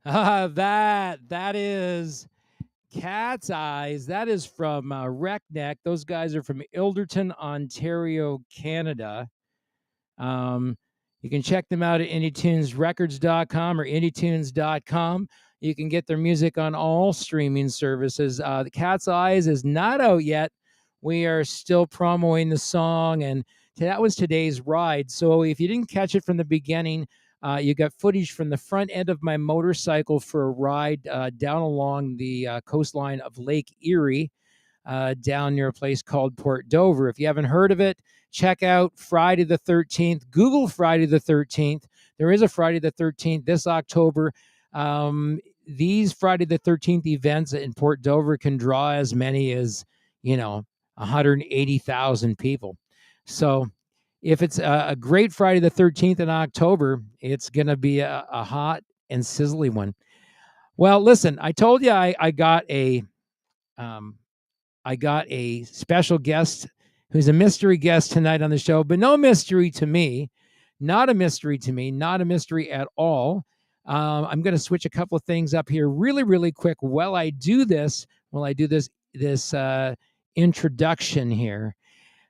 That is Cat's Eyes. That is from Wreckneck. Those guys are from Ilderton, Ontario, Canada. You can check them out at IndieTunesRecords.com or IndieTunes.com. You can get their music on all streaming services. The Cat's Eyes is not out yet. We are still promoting the song, and that was today's ride. So if you didn't catch it from the beginning, you got footage from the front end of my motorcycle for a ride down along the coastline of Lake Erie, down near a place called Port Dover. If you haven't heard of it, check out Friday the 13th. Google Friday the 13th. There is a Friday the 13th this October. These Friday the 13th events in Port Dover can draw as many as, 180,000 people. So if it's a great Friday the 13th in October, it's going to be a hot and sizzly one. Well, listen, I told you I got a special guest who's a mystery guest tonight on the show, but no mystery to me, not a mystery to me, not a mystery at all. I'm going to switch a couple of things up here really, really quick while I do this introduction here.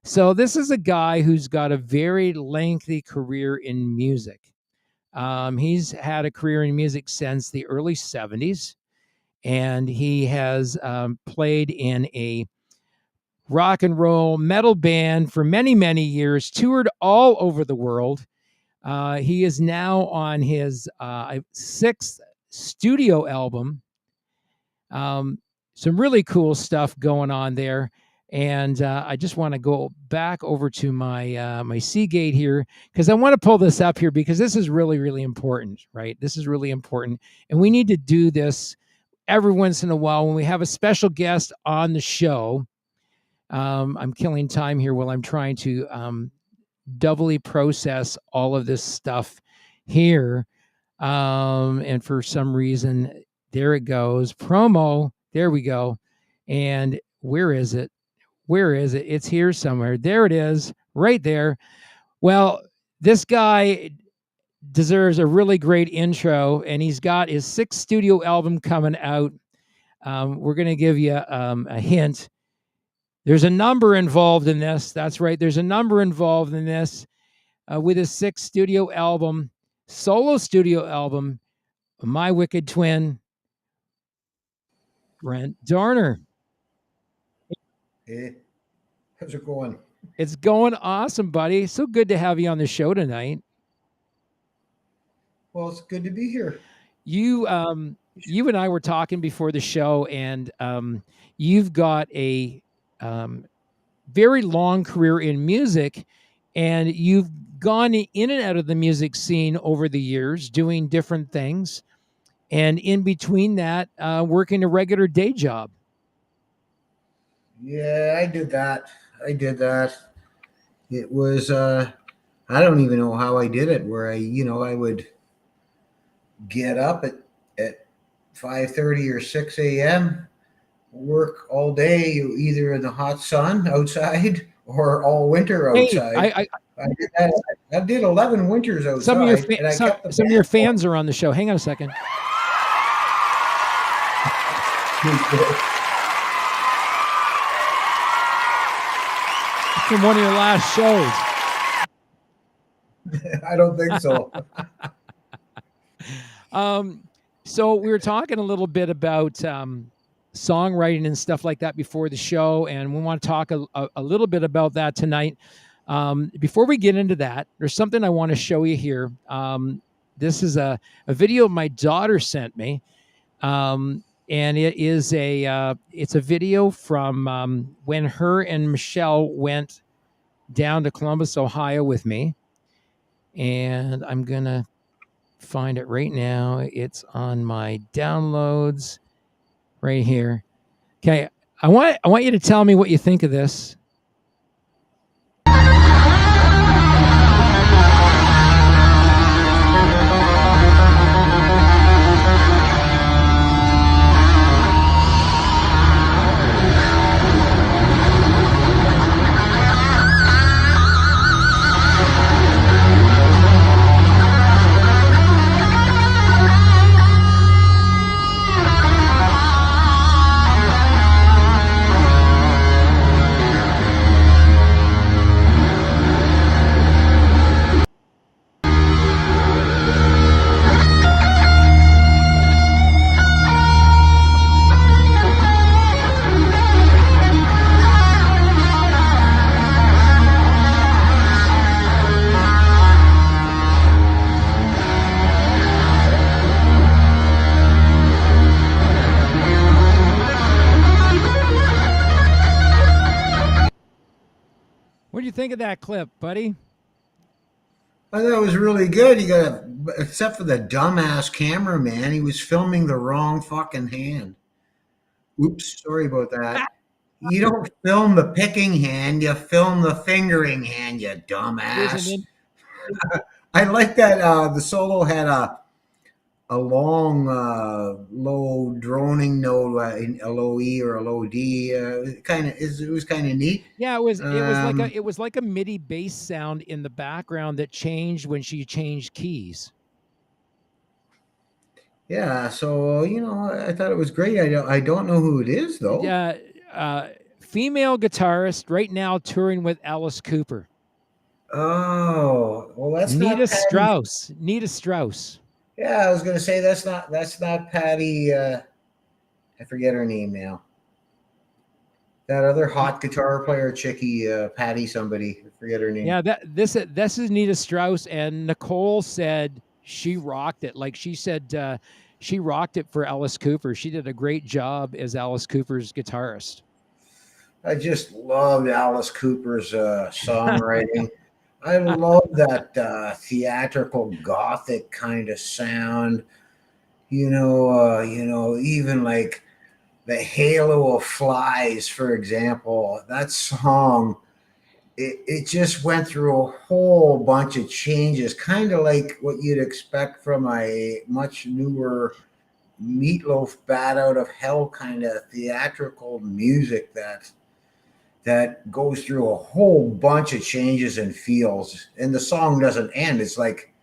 So this is a guy who's got a very lengthy career in music. He's had a career in music since the early 70s, and he has played in a rock and roll metal band for many, many years, toured all over the world. He is now on his 6th studio album. Some really cool stuff going on there. And I just want to go back over to my my Seagate here, because I want to pull this up here because this is really, really important, right? This is really important. And we need to do this every once in a while when we have a special guest on the show. I'm killing time here while I'm trying to doubly process all of this stuff here. And for some reason, there it goes. Promo. There we go. And where is it? Where is it? It's here somewhere. There it is, right there. Well, this guy deserves a really great intro, and he's got his 6th studio album coming out. We're going to give you a hint. There's a number involved in this. That's right. There's a number involved in this with his 6th studio album, solo studio album, My Wicked Twin, Brent Dorner. Hey, how's it going? It's going awesome, buddy. So good to have you on the show tonight. Well, it's good to be here. You and I were talking before the show, and you've got a very long career in music, and you've gone in and out of the music scene over the years, doing different things, and in between that, working a regular day job. Yeah, I did that. It was, I don't even know how I did it, where I would get up at 5:30 or 6 a.m., work all day, either in the hot sun outside or all winter outside. Hey, I did 11 winters outside. Some of your fans are on the show. Hang on a second. From one of your last shows. I don't think so. So we were talking a little bit about songwriting and stuff like that before the show, and we want to talk a little bit about that tonight. Before we get into that, there's something I want to show you here. This is a video my daughter sent me, and it's a video from when her and Michelle went down to Columbus, Ohio with me, and I'm gonna find it right now. It's on my downloads right here. Okay, I want you to tell me what you think of this. think of that clip, buddy? I thought it was really good. Except for the dumbass cameraman, he was filming the wrong fucking hand. Oops, sorry about that. You don't film the picking hand, you film the fingering hand, you Isn't dumbass. it? I like that the solo had a long, low droning note, a low E or a low D. It was kind of neat. Yeah, it was like Um, a MIDI bass sound in the background that changed when she changed keys. yeah, so I thought it was great. I don't know who it is though. Uh, uh, Female guitarist right now touring with Alice Cooper. Oh, well, that's not Nita Patty. Strauss. Nita Strauss. Yeah, I was gonna say that's not Patty. I forget her name now. That other hot guitar player, Chicky, Patty somebody. I forget her name. Yeah, this is Nita Strauss, and Nicole said she rocked it. Like she said, she rocked it for Alice Cooper. She did a great job as Alice Cooper's guitarist. I just loved Alice Cooper's songwriting. I love that theatrical gothic kind of sound. Even like the Halo of Flies, for example. That song, it just went through a whole bunch of changes, kind of like what you'd expect from a much newer Meatloaf Bat Out of Hell kind of theatrical music that goes through a whole bunch of changes and feels, and the song doesn't end. It's like,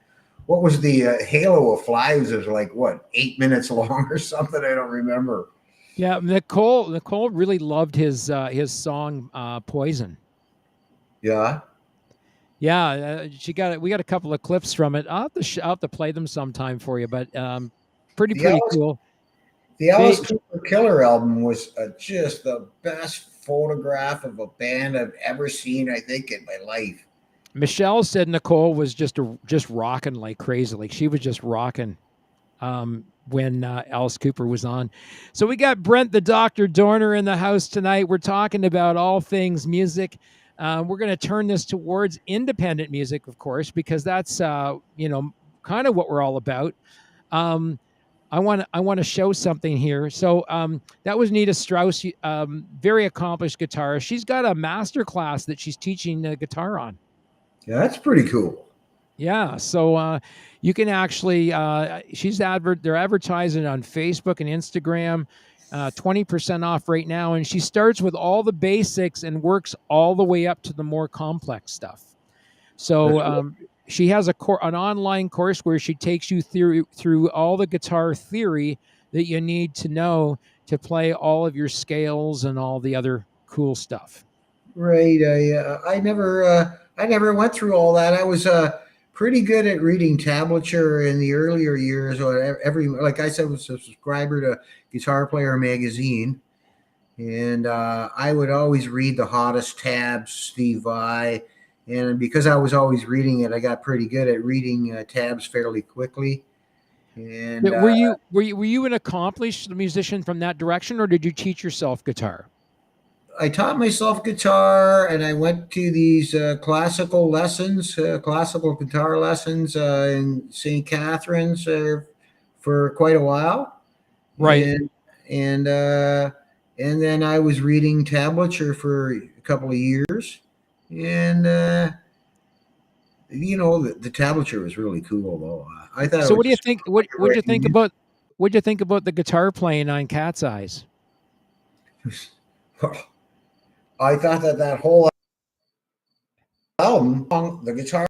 what was the Halo of Flies? It was like what, 8 minutes long or something? I don't remember. Yeah, Nicole really loved his song Poison. Yeah, Yeah, she got it. We got a couple of clips from it. I'll have to play them sometime for you, but the pretty Alice, cool. the They, Alice Cooper Killer album was just the best photograph of a band I've ever seen, I think, in my life. Michelle said Nicole was just rocking like crazy. Like she was just rocking when Alice Cooper was on. So we got Brent the Doctor Dorner in the house tonight. We're talking about all things music. We're going to turn this towards independent music, of course, because that's kind of what we're all about. Um, I want to show something here. So that was Nita Strauss, very accomplished guitarist. She's got a master class that she's teaching the guitar on. Yeah, that's pretty cool. Yeah, so you can actually they're advertising on Facebook and Instagram, 20% off right now, and she starts with all the basics and works all the way up to the more complex stuff. So That's she has an online course where she takes you through all the guitar theory that you need to know to play all of your scales and all the other cool stuff. right. I never went through all that. I was pretty good at reading tablature in the earlier years. Or every, like I said, was a subscriber to Guitar Player magazine, and I would always read the hottest tabs, Steve Vai, and because I was always reading it, I got pretty good at reading tabs fairly quickly. And Were you an accomplished musician from that direction, or did you teach yourself guitar? I taught myself guitar, and I went to these classical lessons, classical guitar lessons in St. Catharines for quite a while, Right. and and uh, and then I was reading tablature for a couple of years, and the tablature was really cool though. I thought it So was what do you just think? a way of What'd you writing think about what'd you think about the guitar playing on Cat's Eyes? music. I thought that whole album, the guitar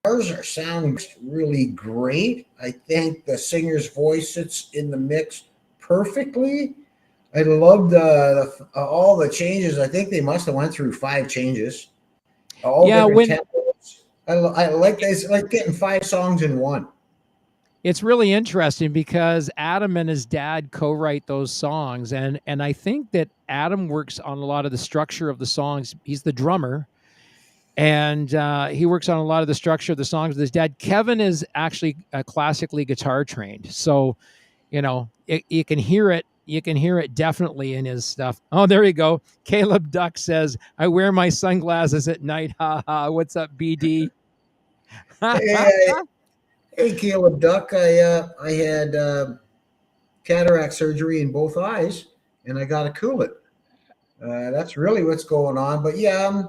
are sound really great. I think the singer's voice sits in the mix perfectly. I loved all the changes. I think they must have went through 5 changes, all Yeah, different when tempos. I like this, like getting 5 songs in one. it's really interesting because Adam and his dad co-write those songs, and I think that Adam works on a lot of the structure of the songs. He's the drummer, and he works on a lot of the structure of the songs with his dad. Kevin is actually classically guitar trained, so you can hear it You can hear it definitely in his stuff. Oh, there you go. Caleb Duck says, "I wear my sunglasses at night." Ha ha. What's up, BD? Hey, hey, Caleb Duck. I had cataract surgery in both eyes, and I got to cool it. That's really what's going on. But yeah,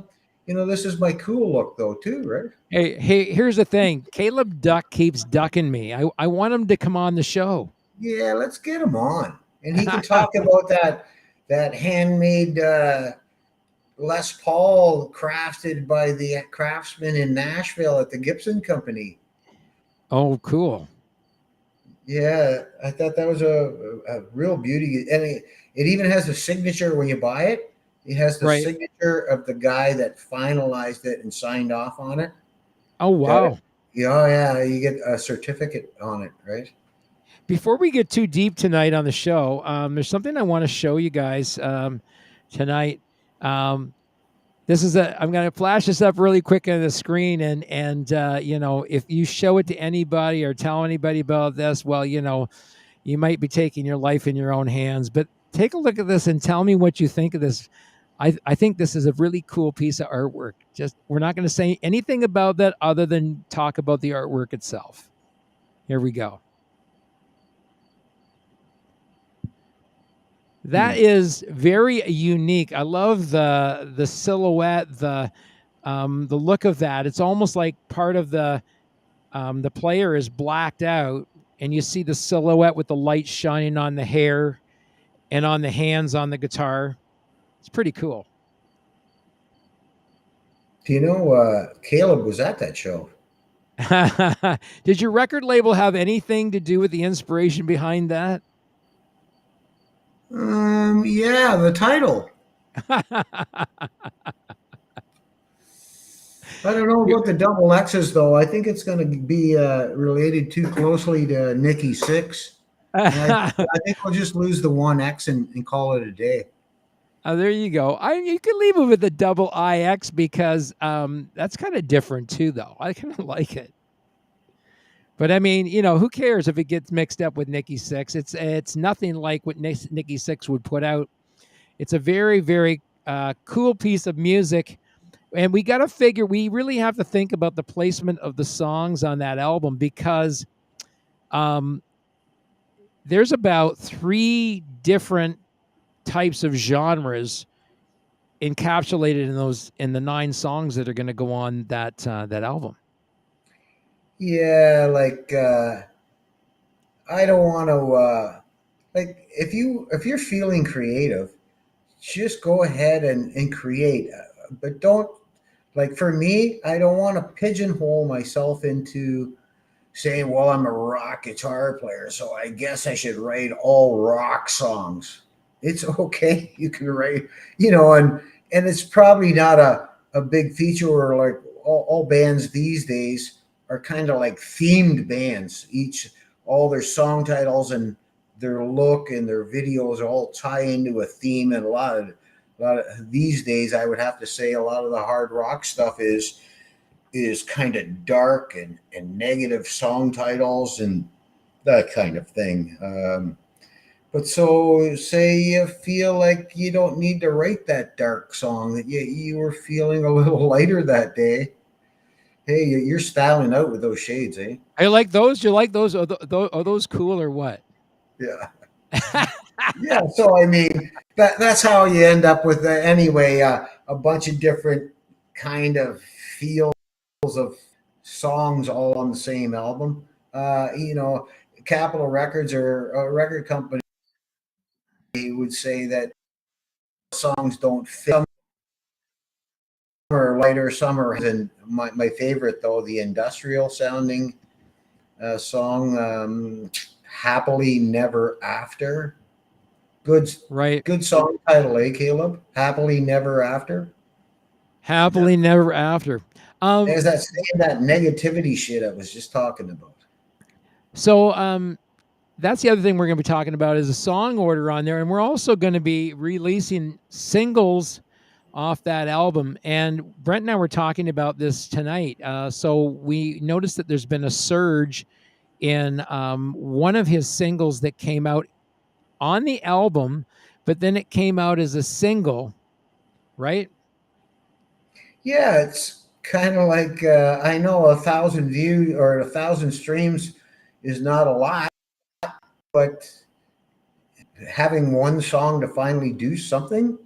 this is my cool look though too, right? Hey, here's the thing. Caleb Duck keeps ducking me. I want him to come on the show. Yeah, let's get him on, and he can talk about that handmade Les Paul crafted by the craftsman in Nashville at the Gibson Company. Oh, cool. Yeah, I thought that was a real beauty, and it even has a signature when you buy it. It has the Right. signature of the guy that finalized it and signed off on it. Oh, That, wow. yeah, you get a certificate on it, right? Before we get too deep tonight on the show, there's something I want to show you guys tonight. This is I'm going to flash this up really quick on the screen, and if you show it to anybody or tell anybody about this, well, you might be taking your life in your own hands. But take a look at this and tell me what you think of this. I think this is a really cool piece of artwork. Just we're not going to say anything about that other than talk about the artwork itself. Here we go. That is very unique. I love the silhouette, the look of that. It's almost like part of the player is blacked out, and you see the silhouette with the light shining on the hair and on the hands on the guitar. It's pretty cool. Do you know Caleb was at that show? Did your record label have anything to do with the inspiration behind that? Yeah, the title. I don't know about the double X's though. I think it's going to be related too closely to Nikki Six. I think we'll just lose the one X and call it a day. There you go. You can leave it with the double IX because that's kind of different too, though. I kind of like it. But I mean, who cares if it gets mixed up with Nikki Six? It's nothing like what Nikki Six would put out. It's a very, very cool piece of music. And we got to figure, we really have to think about the placement of the songs on that album because there's about 3 different types of genres encapsulated in the 9 songs that are going to go on that album. Yeah, like I don't want to like if you're feeling creative, just go ahead and create, but don't, like, for me, I don't want to pigeonhole myself into saying, well, I'm a rock guitar player, so I guess I should write all rock songs. It's okay. You can write, and it's probably not a big feature, or like all bands these days are kind of like themed bands. All their song titles and their look and their videos all tie into a theme. And a lot of these days, I would have to say a lot of the hard rock stuff is kind of dark and negative song titles and that kind of thing. But so say you feel like you don't need to write that dark song, that you were feeling a little lighter that day. Hey, you're styling out with those shades, eh? I like those. You like those? Are those cool or what? Yeah. Yeah. So, I mean, that's how you end up with, anyway, a bunch of different kind of feels of songs all on the same album. Capitol Records or a record company would say that songs don't fit. Some are lighter, some are, and my favorite though, the industrial sounding song, "Happily Never After." Good, Right. good song title, eh, Caleb? "Happily Never After." Happily Never After. There's that negativity shit I was just talking about. So that's the other thing we're going to be talking about is a song order on there, and we're also going to be releasing singles off that album. And Brent and I were talking about this tonight. So we noticed that there's been a surge in one of his singles that came out on the album, but then it came out as a single, right? Yeah, it's kind of like I know 1,000 views or 1,000 streams is not a lot, but having one song to finally do something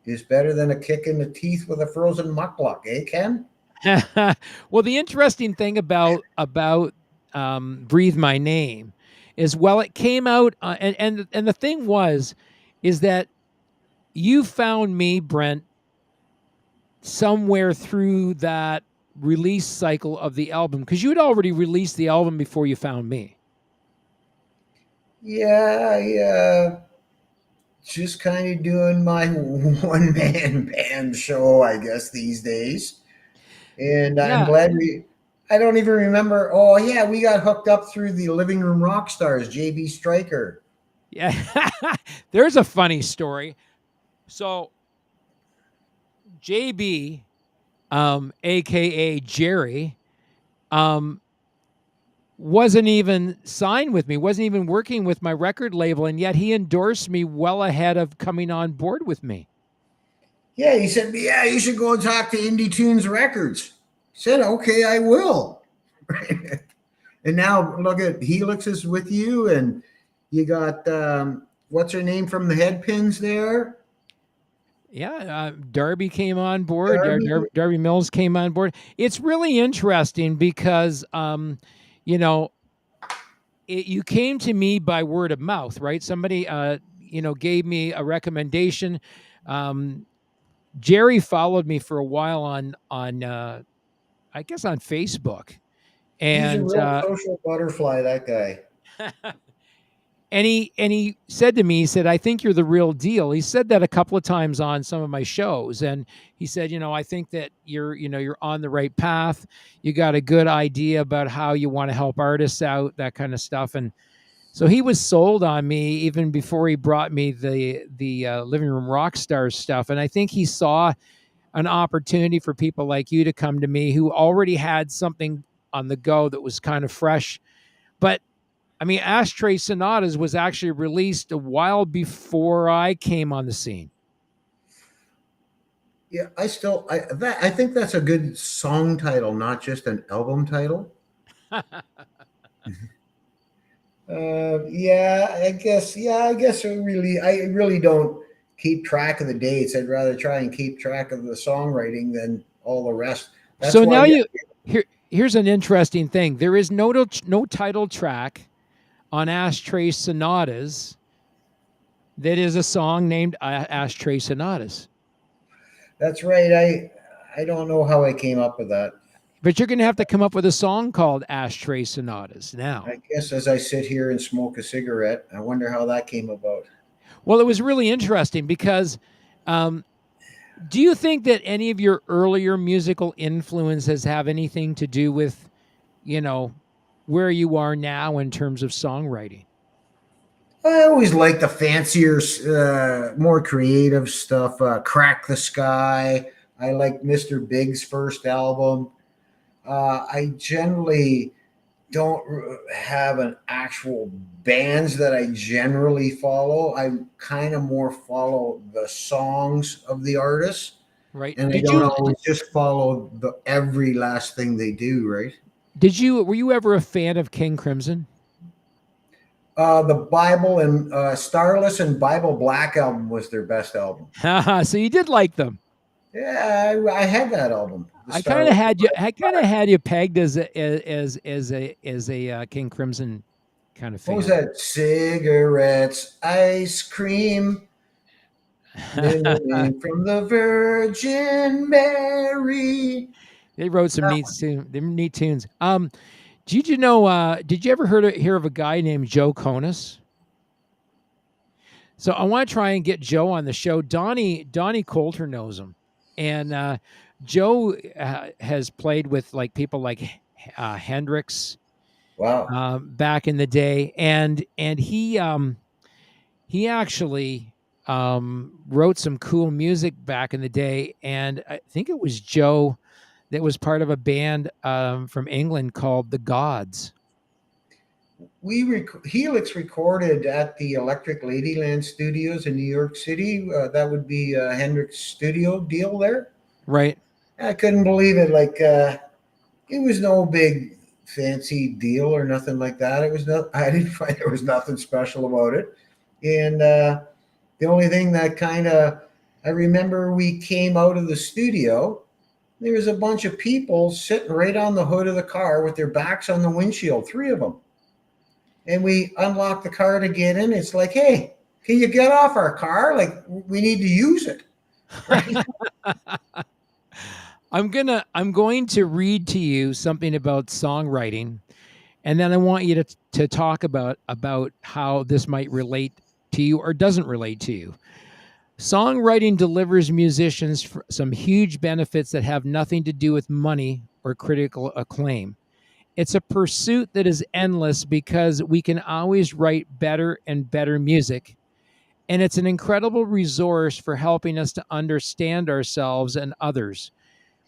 is better than a kick in the teeth with a frozen muckluck, eh, Ken? Well, the interesting thing about "Breathe My Name" is, well, it came out, and the thing was, is that you found me, Brent, somewhere through that release cycle of the album, because you had already released the album before you found me. Yeah, yeah. Just kind of doing my one man band show, I guess, these days. And I'm Yeah, glad I don't even remember. Oh, yeah, we got hooked up through the Living Room Rock Stars, JB Stryker. yeah. There's a funny story. So JB, aka Jerry, um, wasn't even signed with me, wasn't even working with my record label, and yet he endorsed me well ahead of coming on board with me. Yeah, he said, yeah, you should go and talk to Indie Tunes Records. I said, okay, I will. And now look at Helix is with you, and you got what's her name from the Headpins there? Yeah, Darby came on board. Darby. Darby Mills came on board. It's really interesting because, you know, you came to me by word of mouth, right? Somebody, gave me a recommendation. Um, Jerry followed me for a while on I guess on Facebook, He's a and real social butterfly, that guy. and he said to me, he said, "I think you're the real deal." He said that a couple of times on some of my shows, and he said, "I think that you're on the right path. You got a good idea about how you want to help artists out, that kind of stuff." And so he was sold on me even before he brought me the Living Room Rock Stars stuff. And I think he saw an opportunity for people like you to come to me who already had something on the go that was kind of fresh. But I mean, Ashtray Sonatas was actually released a while before I came on the scene. Yeah, I think that's a good song title, not just an album title. Yeah, I guess. Yeah, I guess I really don't keep track of the dates. I'd rather try and keep track of the songwriting than all the rest. That's So why. now here's an interesting thing. There is no title track on Ashtray Sonatas that is a song named Ashtray Sonatas. That's right. I don't know how I came up with that. But you're going to have to come up with a song called Ashtray Sonatas now. I guess as I sit here and smoke a cigarette, I wonder how that came about. Well, it was really interesting because um, do you think that any of your earlier musical influences have anything to do with, you know, where you are now in terms of songwriting? I always like the fancier, more creative stuff. Crack the Sky. I like Mr. Big's first album. I generally don't have an actual bands that I generally follow. I kind of more follow the songs of the artists, Right. and I don't always just follow the every last thing they do. Right. Were you ever a fan of King Crimson? The Bible and Starless and Bible Black album was their best album. So you did like them. Yeah, I had that album. I kind of had you. I kind of had you pegged as a King Crimson kind of fan. What was that? Cigarettes, ice cream, living from the Virgin Mary. They wrote some neat tunes. Did you know? Did you ever hear of a guy named Joe Conis? So I want to try and get Joe on the show. Donnie Coulter knows him, and Joe has played with like people like Hendrix. Wow. Back in the day, and he actually wrote some cool music back in the day, and I think it was Joe that was part of a band from England called the Gods. Helix recorded at the Electric Ladyland Studios in New York City. That would be Hendrix studio deal there. Right. I couldn't believe it. Like it was no big fancy deal or nothing like that. It was not. I didn't find there was nothing special about it. And the only thing that kind of I remember we came out of the studio. There was a bunch of people sitting right on the hood of the car with their backs on the windshield, three of them. And we unlocked the car to get in. It's like, hey, can you get off our car? Like, we need to use it, right? I'm going to read to you something about songwriting, and then I want you to talk about how this might relate to you or doesn't relate to you. Songwriting delivers musicians some huge benefits that have nothing to do with money or critical acclaim. It's a pursuit that is endless because we can always write better and better music. And it's an incredible resource for helping us to understand ourselves and others.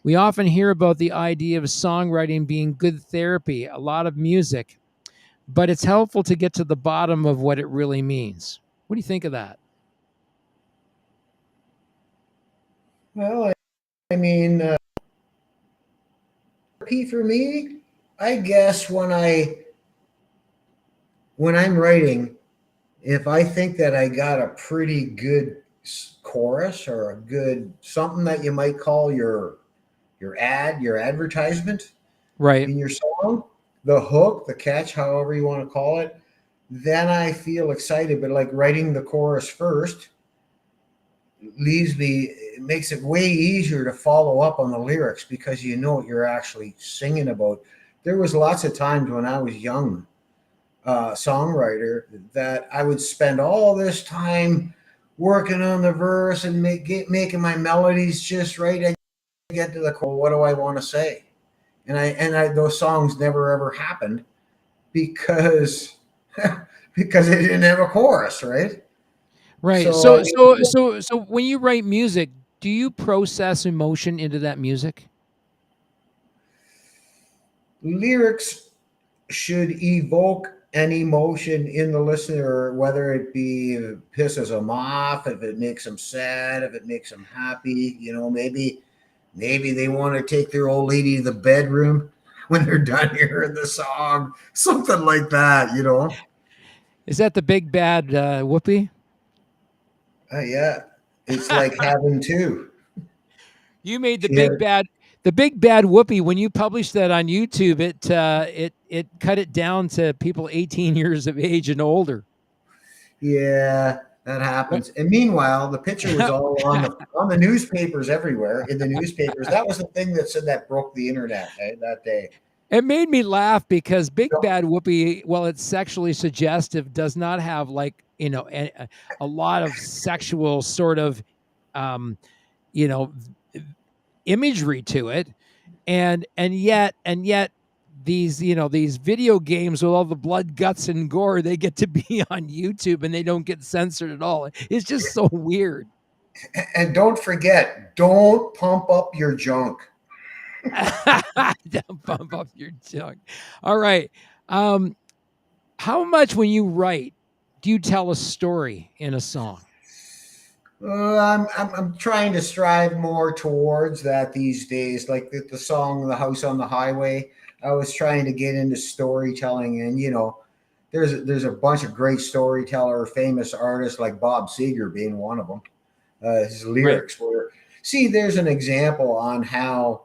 We often hear about the idea of songwriting being good therapy, a lot of music, but it's helpful to get to the bottom of what it really means. What do you think of that? Well, I mean, Pete, for me, I guess when I'm writing, if I think that I got a pretty good chorus or a good something that you might call your advertisement Right. in your song, the hook, the catch, however you want to call it, then I feel excited. But like writing the chorus first leaves me, it makes it way easier to follow up on the lyrics because you know what you're actually singing about. There was lots of times when I was young songwriter that I would spend all this time working on the verse and making my melodies just right. I get to the core. What do I want to say? And I those songs never ever happened because because they didn't have a chorus, right? Right. So So when you write music, do you process emotion into that music? lyrics should evoke an emotion in the listener, whether it be if it pisses them off, if it makes them sad, if it makes them happy. You know, maybe they want to take their old lady to the bedroom when they're done hearing the song, something like that. You know, Is that the big bad whoopee? yeah, it's like having two. You made She had, the big bad whoopee when you published that on YouTube. It cut it down to people 18 years of age and older. yeah, that happens. And meanwhile, the picture was all on the newspapers everywhere. In the newspapers, that was the thing that said that broke the internet that day. It made me laugh because Big Bad Whoopee, while it's sexually suggestive, does not have like a lot of sexual sort of um, you know imagery to it, and yet these these video games with all the blood, guts, and gore, they get to be on YouTube and they don't get censored at all. It's just so weird. And don't forget, don't pump up your junk. Don't bump up your junk. All right. Um, how much when you write do you tell a story in a song? I'm trying to strive more towards that these days. Like the song "The House on the Highway," I was trying to get into storytelling, and there's a bunch of great storyteller, famous artists like Bob Seger being one of them. His Right. lyrics were see. There's an example on how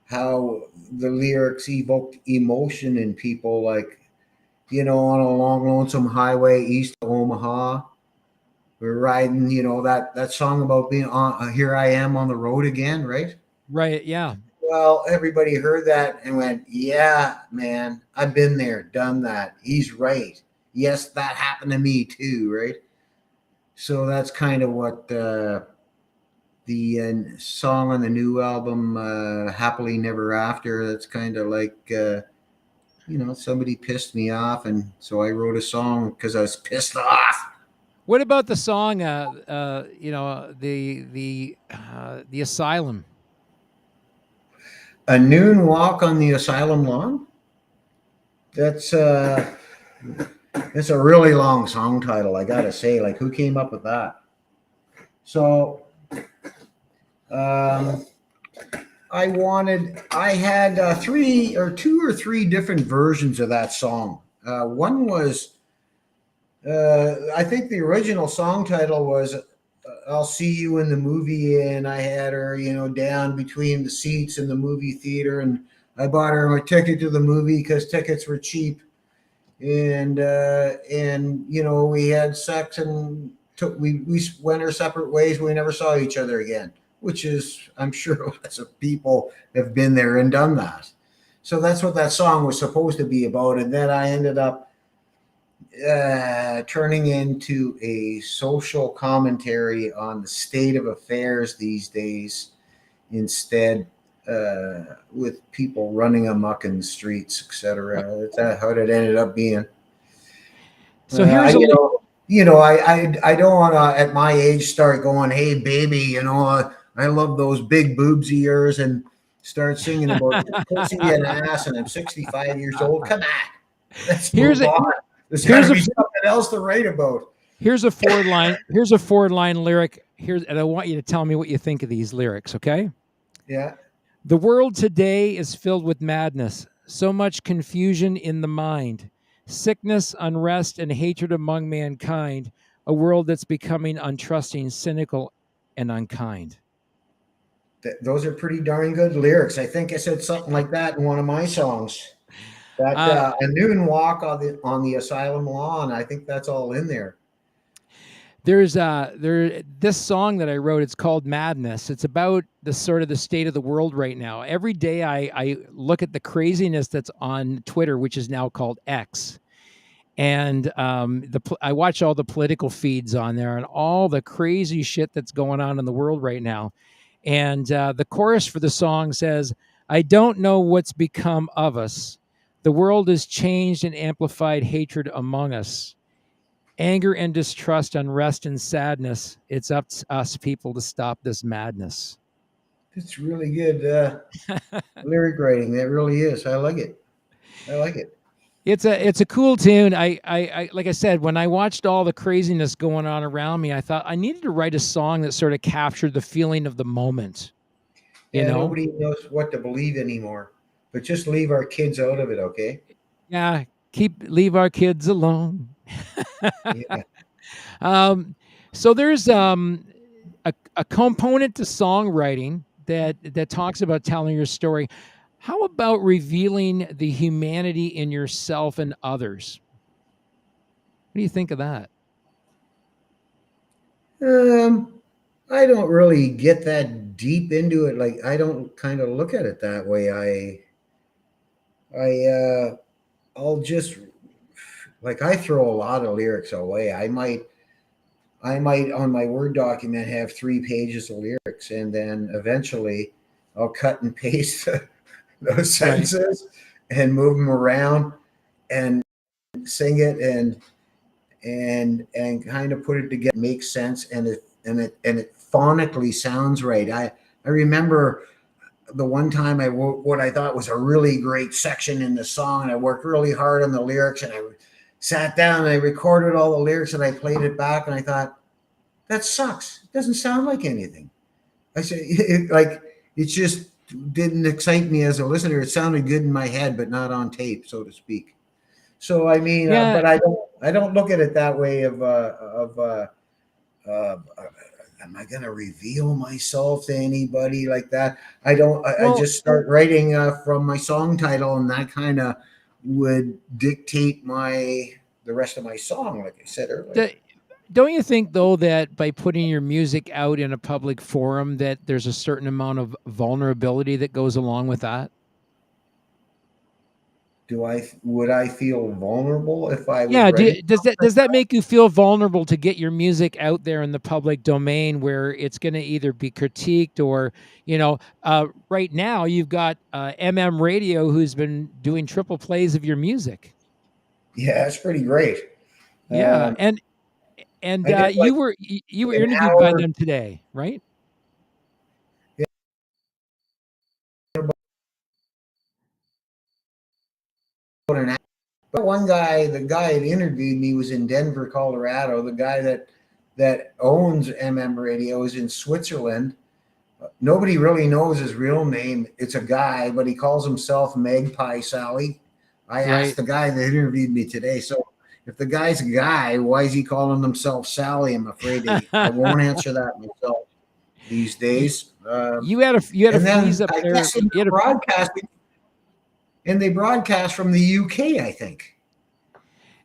how the lyrics evoked emotion in people, like on a long lonesome highway east of Omaha. We're riding, that song about being on. Here I am on the road again, right? Right. Yeah. Well, everybody heard that and went, "Yeah, man, I've been there, done that. He's right. Yes, that happened to me too, right?" So that's kind of what the song on the new album, "Happily Never After." That's kind of like somebody pissed me off, and so I wrote a song because I was pissed off. What about the song? The Asylum. A noon walk on the asylum lawn. That's it's a really long song title. I gotta say, like, who came up with that? So um, I had two or three different versions of that song. One was, I think the original song title was "I'll See You in the Movie," and I had her, down between the seats in the movie theater, and I bought her a ticket to the movie because tickets were cheap, and we had sex and we went our separate ways. We never saw each other again, which is, I'm sure, lots of people have been there and done that. So that's what that song was supposed to be about, and then I ended up turning into a social commentary on the state of affairs these days instead, with people running amok in the streets, etc. That's how it ended up being. So I, here's a I don't want to at my age start going, "Hey, baby, I love those big boobs of yours," and start singing about pussy and ass, and I'm 65 years old. Come on, let's here's move a on. There's got here's to a be something else to write about. here's a forward line. Here's a forward line lyric. And I want you to tell me what you think of these lyrics, okay? Yeah, The world today is filled with madness, so much confusion in the mind, sickness, unrest, and hatred among mankind, a world that's becoming untrusting, cynical, and unkind. those are pretty darn good lyrics. I think I said something like that in one of my songs. That Uh, a noon walk on the asylum lawn. I think that's all in there. there's this song that I wrote. It's called Madness. It's about the sort of the state of the world right now. Every day I look at the craziness that's on Twitter, which is now called X, and I watch all the political feeds on there and all the crazy shit that's going on in the world right now. And the chorus for the song says, "I don't know what's become of us. The world has changed and amplified hatred among us. Anger and distrust, unrest and sadness. It's up to us people to stop this madness." It's really good lyric writing. That really is. I like it. I like it. It's a cool tune. I like I said, when I watched all the craziness going on around me, I thought I needed to write a song that sort of captured the feeling of the moment. You Yeah, know? nobody knows what to believe anymore. But just leave our kids out of it, okay? Yeah, leave our kids alone. Yeah. um, so there's a component to songwriting that talks about telling your story. How about revealing the humanity in yourself and others? What do you think of that? Um, I don't really get that deep into it. Like, I don't kind of look at it that way. I'll just, like, I throw a lot of lyrics away. I might on my Word document have 3 pages of lyrics, and then eventually I'll cut and paste those Right. sentences and move them around and sing it and kind of put it together, make sense, and it phonically sounds right. I remember the one time I wrote what I thought was a really great section in the song, and I worked really hard on the lyrics, and I sat down and I recorded all the lyrics and I played it back, and I thought, that sucks. It doesn't sound like anything. I said, it just didn't excite me as a listener. It sounded good in my head, but not on tape, so to speak. So I mean, Yeah. but I don't look at it that way uh, am I going to reveal myself to anybody like that? I don't. I Well, just start writing from my song title, and that kind of would dictate the rest of my song, like I said earlier. the, don't you think though that by putting your music out in a public forum that there's a certain amount of vulnerability that goes along with that? Would I feel vulnerable if I was Yeah, writing does something? that make you feel vulnerable to get your music out there in the public domain where it's going to either be critiqued or, right now you've got MM Radio who's been doing triple plays of your music. Yeah, that's pretty great. Yeah, Um, and I did like you were an interviewed by hour. them today, right? an act. But one guy, the guy that interviewed me was in Denver, Colorado. The guy that owns Radio is in Switzerland. Nobody really knows his real name. It's a guy, but he calls himself Magpie Sally. I asked Right. the guy that interviewed me today. So if the guy's a guy, why is he calling himself Sally? I'm afraid I won't answer that myself these you, days. you had a And freeze then up I there. guess in You the had a broadcasting, and they broadcast from the UK, I think.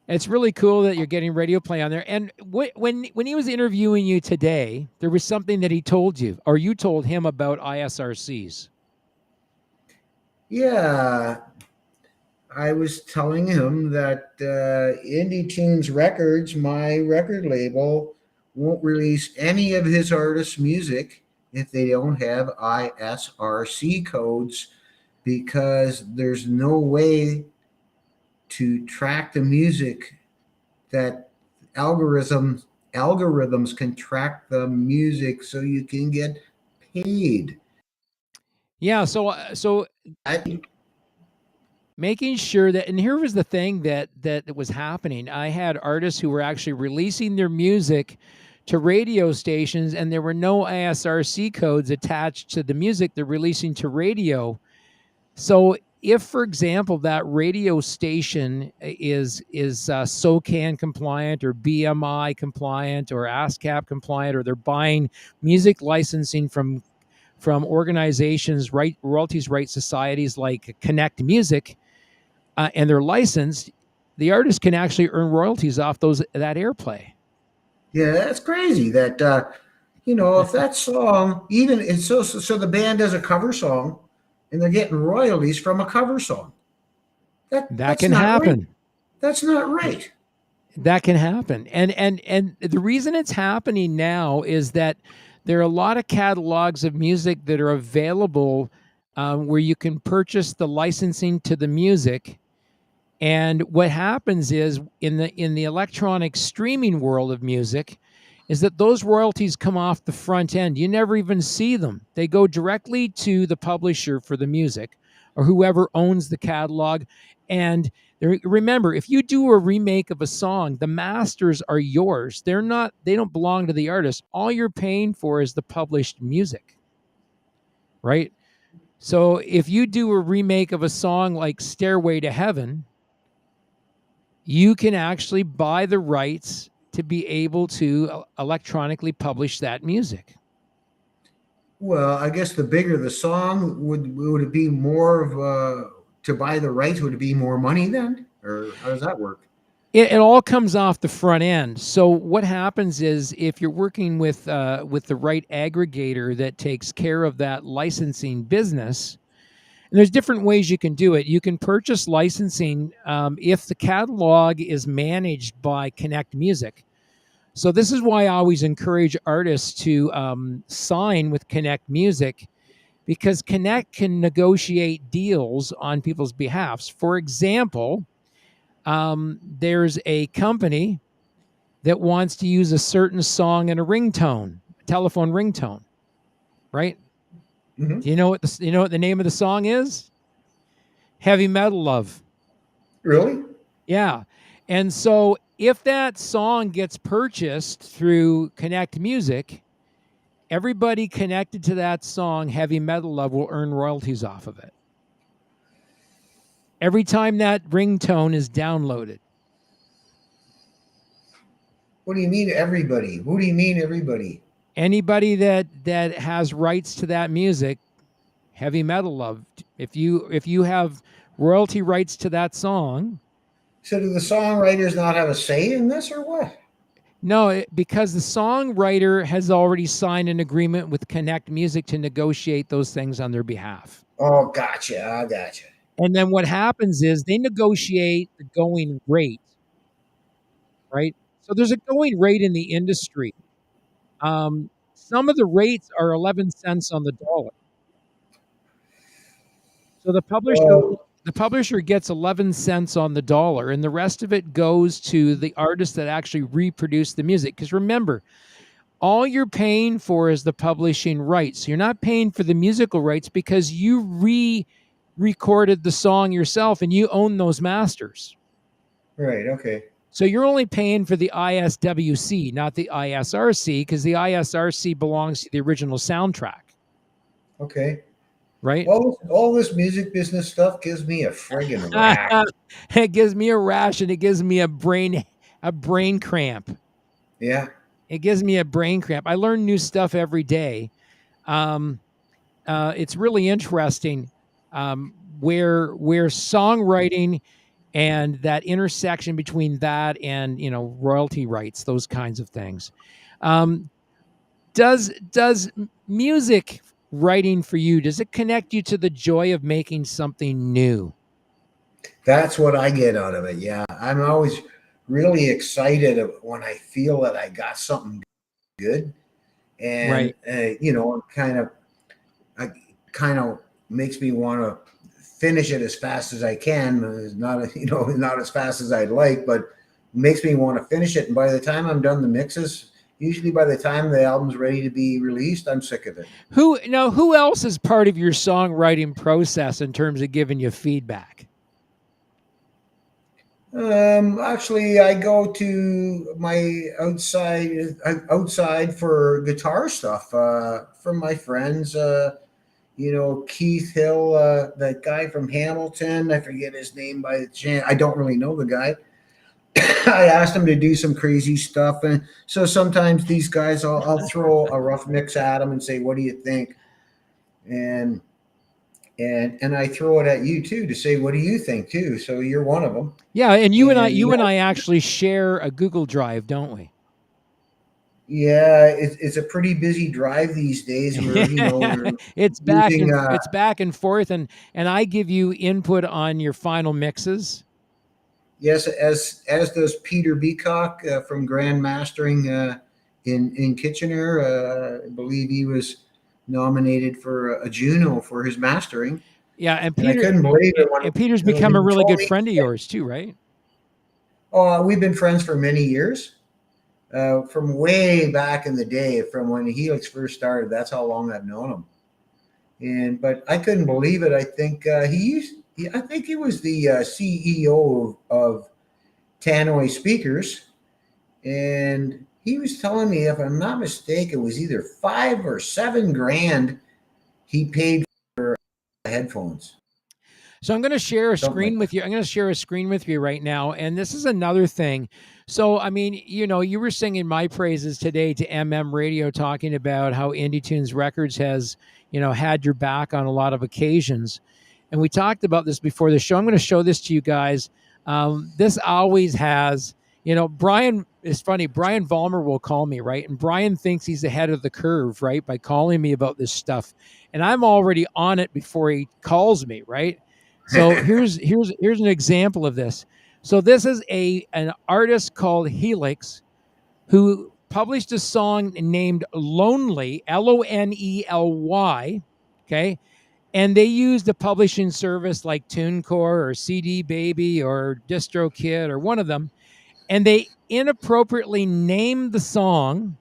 It's really cool that you're getting radio play on there. And when he was interviewing you today, there was something that he told you, or you told him about ISRCs. Yeah, I was telling him that Indie Tunes Records, my record label, won't release any of his artists' music if they don't have ISRC codes because there's no way to track the music that algorithms can track the music so you can get paid. Yeah. So I, making sure that, and here was the thing that was happening. I had artists who were actually releasing their music to radio stations, and there were no ISRC codes attached to the music they're releasing to radio. So if, for example, that radio station is SOCAN compliant or BMI compliant or ASCAP compliant, or they're buying music licensing from organizations, royalties right societies like Connect Music, and they're licensed, the artist can actually earn royalties off that airplay. yeah, that's crazy. That if that song even it's so the band does a cover song, and they're getting royalties from a cover song. That That's can not right. happen. That's not right. That can happen. And the reason it's happening now is that there are a lot of catalogs of music that are available, where you can purchase the licensing to the music. And what happens is in the electronic streaming world of music is that those royalties come off the front end. You never even see them. They go directly to the publisher for the music or whoever owns the catalog. And remember, if you do a remake of a song, the masters are yours. They don't belong to the artist. All you're paying for is the published music, right? So if you do a remake of a song like Stairway to Heaven, you can actually buy the rights to be able to electronically publish that music. Well, I guess the bigger the song, would it be more of to buy the rights? Would it be more money then, or how does that work? It all comes off the front end. So what happens is if you're working with the right aggregator that takes care of that licensing business, and there's different ways you can do it. You can purchase licensing if the catalog is managed by Connect Music. So this is why I always encourage artists to sign with Connect Music, because Connect can negotiate deals on people's behalfs. For example, there's a company that wants to use a certain song in a ringtone, a telephone ringtone, right? Mm-hmm. Do you know what the name of the song is? Heavy Metal Love. Really? Yeah. And so if that song gets purchased through Connect Music, everybody connected to that song, Heavy Metal Love, will earn royalties off of it. Every time that ringtone is downloaded. What do you mean everybody? Who do you mean everybody? Anybody that has rights to that music, Heavy Metal Love, if you have royalty rights to that song. So do the songwriters not have a say in this, or what? No, because the songwriter has already signed an agreement with Connect Music to negotiate those things on their behalf. Oh, gotcha. I gotcha. And then what happens is they negotiate the going rate, right? So there's a going rate in the industry. Some of the rates are 11 cents on the dollar. So Well, the publisher gets 11 cents on the dollar, and the rest of it goes to the artist that actually reproduced the music. Because remember, all you're paying for is the publishing rights. You're not paying for the musical rights because you recorded the song yourself and you own those masters. Right. Okay. So you're only paying for the ISWC, not the ISRC, because the ISRC belongs to the original soundtrack, Okay. right? All this music business stuff gives me a friggin' rash. It gives me a rash and it gives me a brain cramp. Yeah. It gives me a brain cramp. I learn new stuff every day. It's really interesting where songwriting and that intersection between that and royalty rights, those kinds of things. Does music writing for you, does it connect you to the joy of making something new? That's what I get out of it. Yeah. I'm always really excited when I feel that I got something good. And, Right. I kind of makes me want to finish it as fast as I can. Not, not as fast as I'd like, but makes me want to finish it. And by the time I'm done the mixes, usually by the time the album's ready to be released, I'm sick of it. Who else is part of your songwriting process in terms of giving you feedback? Actually, I go to my outside for guitar stuff from my friends. Keith Hill, that guy from Hamilton. I forget his name by the chance. I don't really know the guy. I asked him to do some crazy stuff, and so sometimes these guys, I'll throw a rough mix at them and say, "What do you think?" And I throw it at you too to say, "What do you think?" too. So you're one of them. Yeah, and you And and I actually share a Google Drive, don't we? yeah, it's a pretty busy drive these days. We're It's using back and forth, and I give you input on your final mixes. yes, as does Peter Beacock from Grand Mastering in Kitchener. I believe he was nominated for a Juno for his mastering, Yeah, and and I couldn't believe it Peter's when become a he really told good me. friend of yours too, right? Oh, we've been friends for many years. From way back in the day, from when Helix first started. That's how long I've known him. But I couldn't believe it. I think I think he was the CEO of Tannoy Speakers, and he was telling me, if I'm not mistaken, it was either 5 or 7 grand he paid for headphones. So I'm going to share a Something screen like with you. I'm going to share a screen with you right now. And this is another thing. So, I mean, you were singing my praises today to Radio, talking about how Indie Tunes Records has, had your back on a lot of occasions. And we talked about this before the show. I'm going to show this to you guys. This always has, Brian, it's funny. Brian Vollmer will call me, right? And Brian thinks he's ahead of the curve, right? By calling me about this stuff. And I'm already on it before he calls me, right? So that. here's an example of this. So this is an artist called Helix who published a song named Lonely, Lonely. Okay. And they used a publishing service like TuneCore or CD Baby or DistroKid or one of them. And they inappropriately named the song.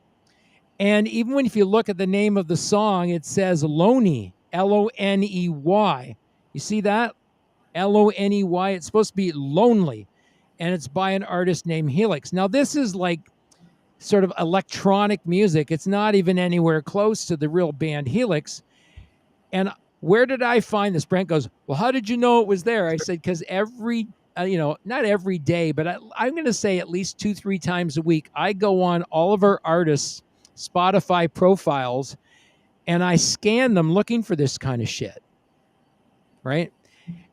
And even if you look at the name of the song, it says Loney, Loney. You see that? Loney. It's supposed to be lonely, and it's by an artist named Helix. Now, this is like sort of electronic music. It's not even anywhere close to the real band Helix. And where did I find this? Brent goes, "Well, how did you know it was there?" I said, "Because not every day, but I'm going to say at least 2-3 times a week, I go on all of our artists' Spotify profiles and I scan them looking for this kind of shit." Right.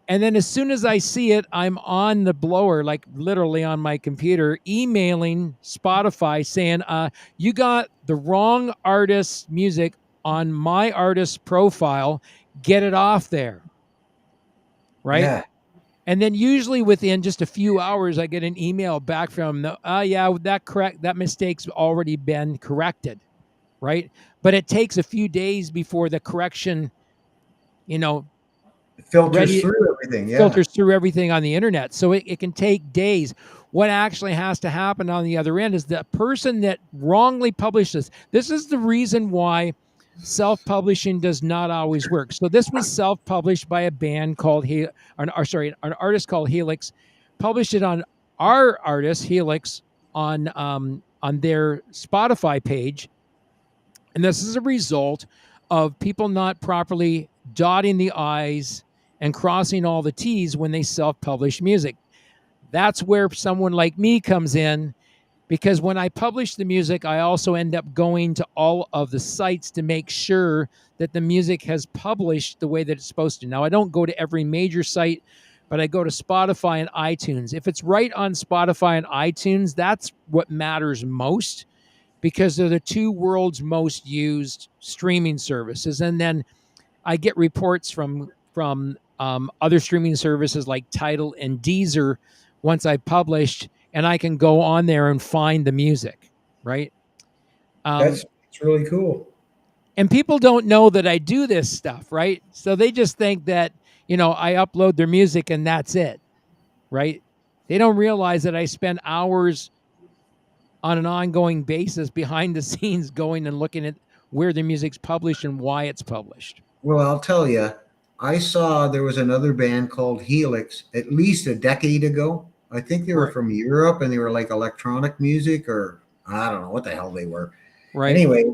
And then as soon as I see it, I'm on the blower, like literally on my computer, emailing Spotify saying, you got the wrong artist's music on my artist profile. Get it off there. Right. Yeah. And then usually within just a few hours, I get an email back from that mistake's already been corrected. Right. But it takes a few days before the correction, Filters ready through everything. Yeah. filters through everything on the internet. So it can take days. What actually has to happen on the other end is the person that wrongly published this. This is the reason why self-publishing does not always work. So this was self-published by a band called an artist called Helix, published it on our artist Helix on their Spotify page, and this is a result of people not properly dotting the I's and crossing all the T's when they self-publish music. That's where someone like me comes in, because when I publish the music, I also end up going to all of the sites to make sure that the music has published the way that it's supposed to. Now, I don't go to every major site, but I go to Spotify and iTunes. If it's right on Spotify and iTunes, that's what matters most, because they're the two world's most used streaming services. And then I get reports from other streaming services like Tidal and Deezer once I published, and I can go on there and find the music, right? That's it's really cool. And people don't know that I do this stuff, right? So they just think that, I upload their music and that's it, right? They don't realize that I spend hours on an ongoing basis behind the scenes going and looking at where the music's published and why it's published. Well, I'll tell you, I saw there was another band called Helix at least a decade ago. I think they were Right. from Europe and they were like electronic music, or I don't know what the hell they were. Right. Anyway,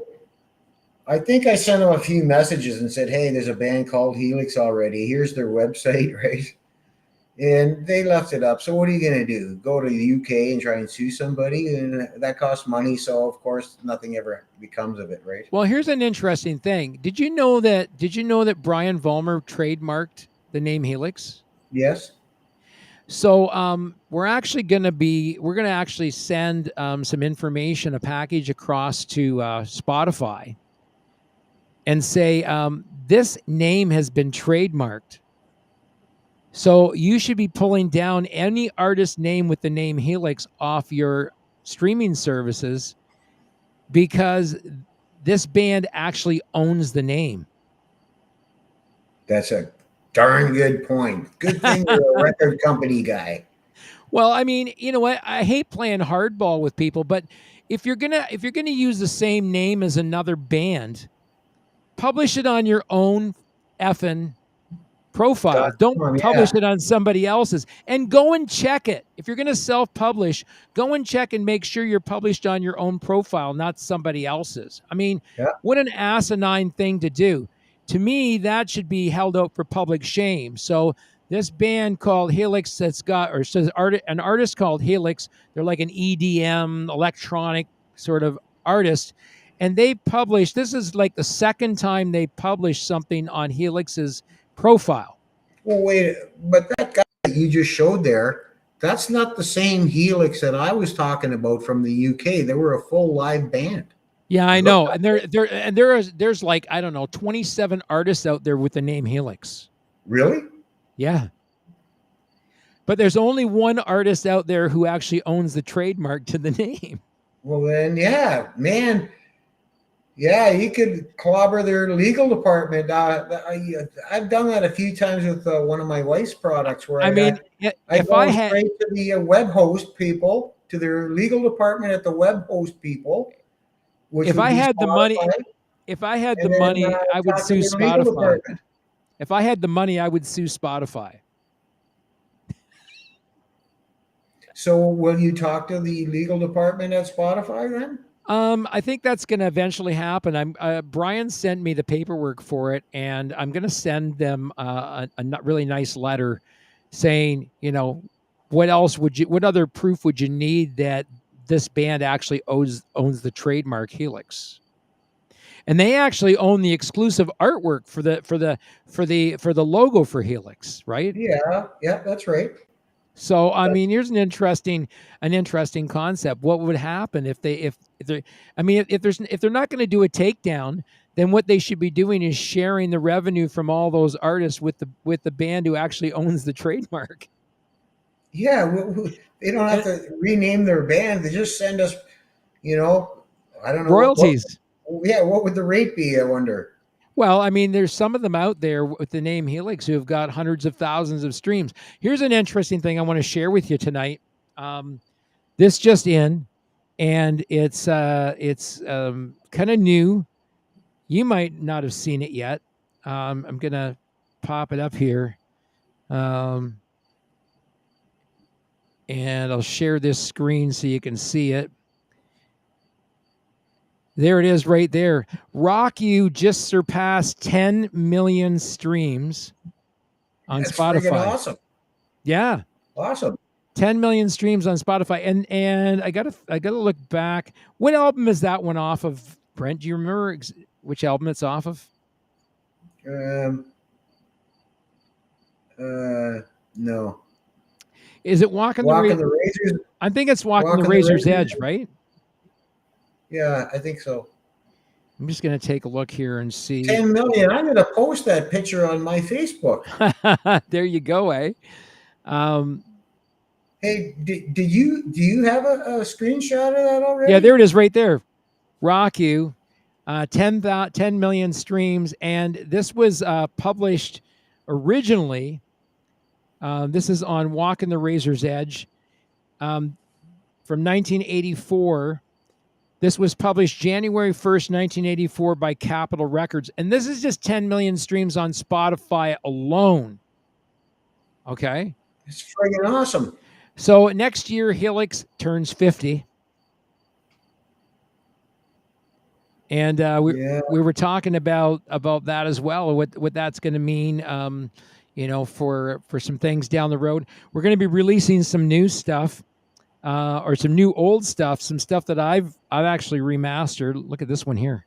I think I sent them a few messages and said, "Hey, there's a band called Helix already. Here's their website," right? And they left it up. So what are you going to do? Go to the UK and try and sue somebody? And that costs money. So of course, nothing ever becomes of it, right? Well, here's an interesting thing. Did you know that Brian Vollmer trademarked the name Helix? Yes. So we're going to actually send some information, a package across to Spotify, and say this name has been trademarked. So you should be pulling down any artist name with the name Helix off your streaming services, because this band actually owns the name. That's a darn good point. Good thing you're a record company guy. Well, I mean, you know what? I hate playing hardball with people, but if you're gonna use the same name as another band, publish it on your own effing profile. Don't Yeah. publish it on somebody else's, and go and check it. If you're going to self-publish, go and check and make sure you're published on your own profile, not somebody else's. I mean, Yeah. what an asinine thing to do. To me, that should be held out for public shame. So this band called Helix, an artist called Helix. They're like an EDM electronic sort of artist, and they published. This is like the second time they published something on Helix's profile. Well, wait, but that guy that you just showed there, that's not the same Helix that I was talking about from the UK. They were a full live band. Yeah, I Look, know. And there's like, I don't know, 27 artists out there with the name Helix. really? Yeah. But there's only one artist out there who actually owns the trademark to the name. Well, then, yeah, man. Yeah, you could clobber their legal department. I've done that a few times with one of my wife's products, where I mean, I if go I had straight to the web host people, to their legal department at the web host people, which if would I be had the money, Spotify, if I had the and then money, I would talk to sue their legal Spotify. department. If I had the money, I would sue Spotify. So, will you talk to the legal department at Spotify then? I think that's going to eventually happen. Brian sent me the paperwork for it, and I'm going to send them a really nice letter saying, what other proof would you need that this band actually owns the trademark Helix? And they actually own the exclusive artwork for the logo for Helix, right? Yeah, that's right. So I mean, here's an interesting concept. What would happen if they're I mean, if they're not going to do a takedown, then what they should be doing is sharing the revenue from all those artists with the band who actually owns the trademark. Yeah, they don't have to rename their band. They just send us, I don't know Royalties. what would the rate be? I wonder. Well, I mean, there's some of them out there with the name Helix who have got hundreds of thousands of streams. Here's an interesting thing I want to share with you tonight. This just in, and it's kind of new. You might not have seen it yet. I'm going to pop it up here. And I'll share this screen so you can see it. There it is right there. Rock You just surpassed 10 million streams on That's friggin' Spotify. awesome. Yeah. Awesome. 10 million streams on Spotify. And I gotta look back. What album is that one off of, Brent? Do you remember which album it's off of? No. Is it Walking the Razor's? I think it's Walking the Razor's Edge, right? Yeah, I think so. I'm just going to take a look here and see. 10 million. I'm going to post that picture on my Facebook. There you go, eh? Hey, do you have a screenshot of that already? Yeah, there it is right there. Rock You, 10 million streams. And this was published originally. This is on Walking the Razor's Edge from 1984. This was published January 1st, 1984 by Capitol Records. And this is just 10 million streams on Spotify alone. Okay? It's friggin' awesome. So next year, Helix turns 50. And we were talking about that as well, what that's going to mean, for some things down the road. We're going to be releasing some new stuff. Or some new old stuff, some stuff that I've actually remastered. Look at this one here.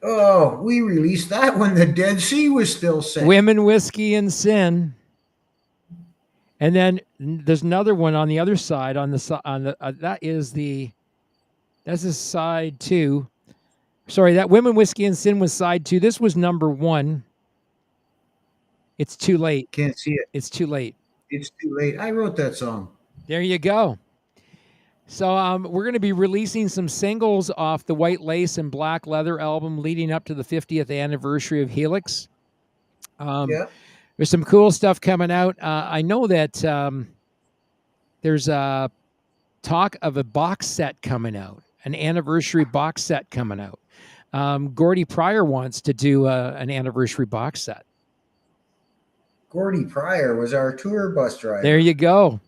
Oh, we released that when the Dead Sea was still set. Women, Whiskey, and Sin. And then there's another one on the other side. That's side 2. Sorry, that Women, Whiskey, and Sin was side 2. This was number 1. It's too late. Can't see it. It's too late. It's too late. I wrote that song. There you go. So we're going to be releasing some singles off the White Lace and Black Leather album leading up to the 50th anniversary of Helix. There's some cool stuff coming out. I know that there's a talk of a box set coming out, an anniversary box set coming out. Gordy Pryor wants to do an anniversary box set. Gordy Pryor was our tour bus driver. There you go.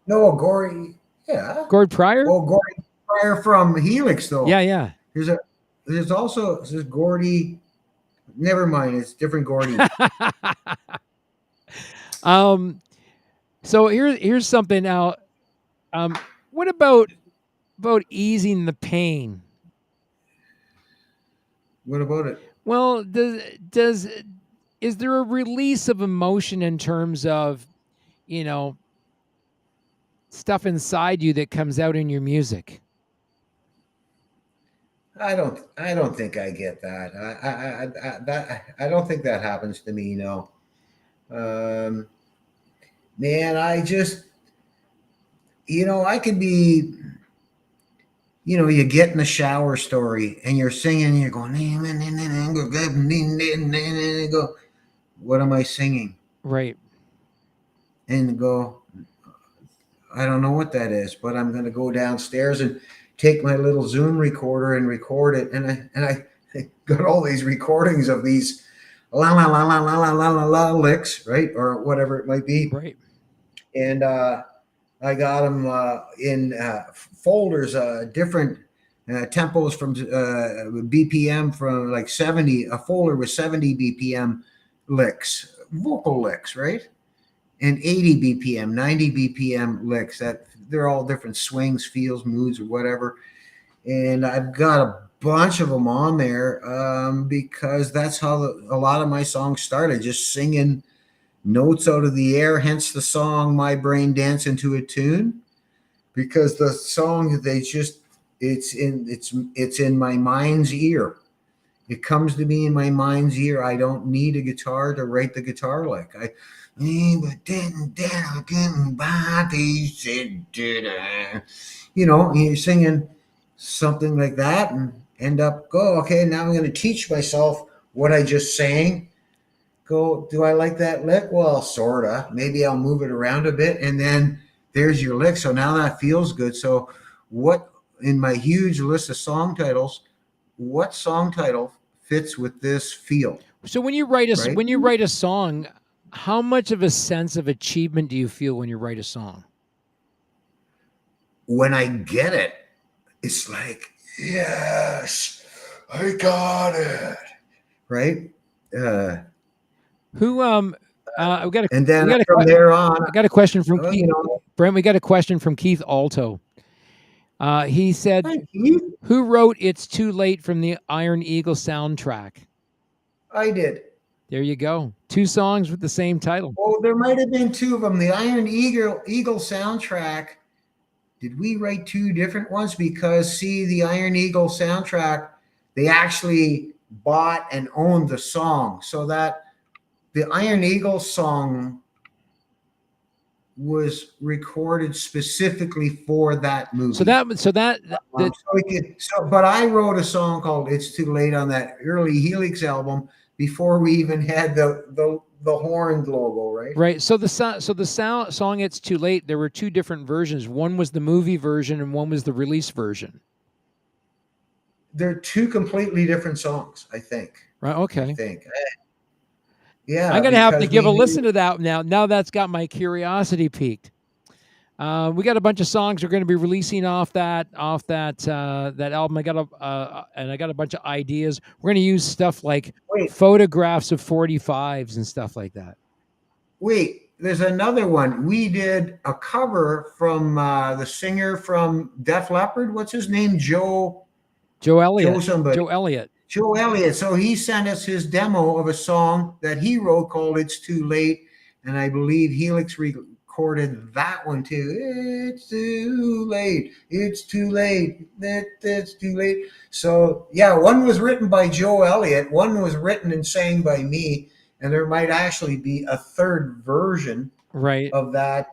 No, Gordy. Yeah. Gord Pryor? Oh, Gordy Pryor from Helix, though. Yeah. There's also Gordy. Never mind. It's different Gordy. So here's something now. What about easing the pain? What about it? Well, is there a release of emotion in terms of, stuff inside you that comes out in your music? I don't think I get that. I don't think that happens to me. No. Man, I just, I could be, you get in the shower story and you're singing and you're going, go, what am I singing? Right. And go, I don't know what that is, but I'm going to go downstairs and take my little Zoom recorder and record it. And I got all these recordings of these la la la la la la la la la licks, right? Or whatever it might be. Right. And I got them in folders, different tempos from BPM from like 70, a folder with 70 BPM licks, vocal licks, right? And 80 BPM, 90 BPM licks. That they're all different swings, feels, moods, or whatever. And I've got a bunch of them on there because that's how a lot of my songs started, just singing notes out of the air. Hence the song "My Brain Dancing to a Tune," because the song it's in my mind's ear. It comes to me in my mind's ear. I don't need a guitar to write the guitar lick. You're singing something like that and end up okay, now I'm going to teach myself what I just sang. Do I like that lick? Well, sort of. Maybe I'll move it around a bit and then there's your lick. So now that feels good. So what in my huge list of song titles, what song title fits with this feel, So when right? when you write a song, how much of a sense of achievement do you feel when you write a song? When I get it, it's like, yes, I got it, right? Uh, Who we got a and then we got a from que- there on, I got a question from you Keith know, Brent. We got a question from Keith Alto. He said, thank you. "Who wrote It's Too Late from the Iron Eagle soundtrack?" I did. There you go. Two songs with the same title. Oh, there might have been two of them. The Iron Eagle soundtrack. Did we write two different ones? Because see, the Iron Eagle soundtrack, they actually bought and owned the song, so that the Iron Eagle song was recorded specifically for that So movie. that the But I wrote a song called "It's Too Late" on that early Helix album before we even had the horned logo, right? right. So the song "It's Too Late." There were two different versions. One was the movie version, and one was the release version. They're two completely different songs, I think. Right. I Okay. think. I'm Yeah, gonna have to because give we a knew. listen to that now. Now that's got my curiosity peaked. We got a bunch of songs we're going to be releasing that album. I got a bunch of ideas. We're going to use stuff like Wait, photographs of 45s and stuff like that. wait. There's another one. We did a cover from the singer from Def Leppard. What's his name? Joe Joe Elliott. somebody. Joe Elliott. Joe Elliott. So he sent us his demo of a song that he wrote called "It's Too Late," and I believe Helix recorded that one too. It's too late. It's too late. It's too late. So yeah, one was written by Joe Elliott. One was written and sang by me, and there might actually be a third version Right. of that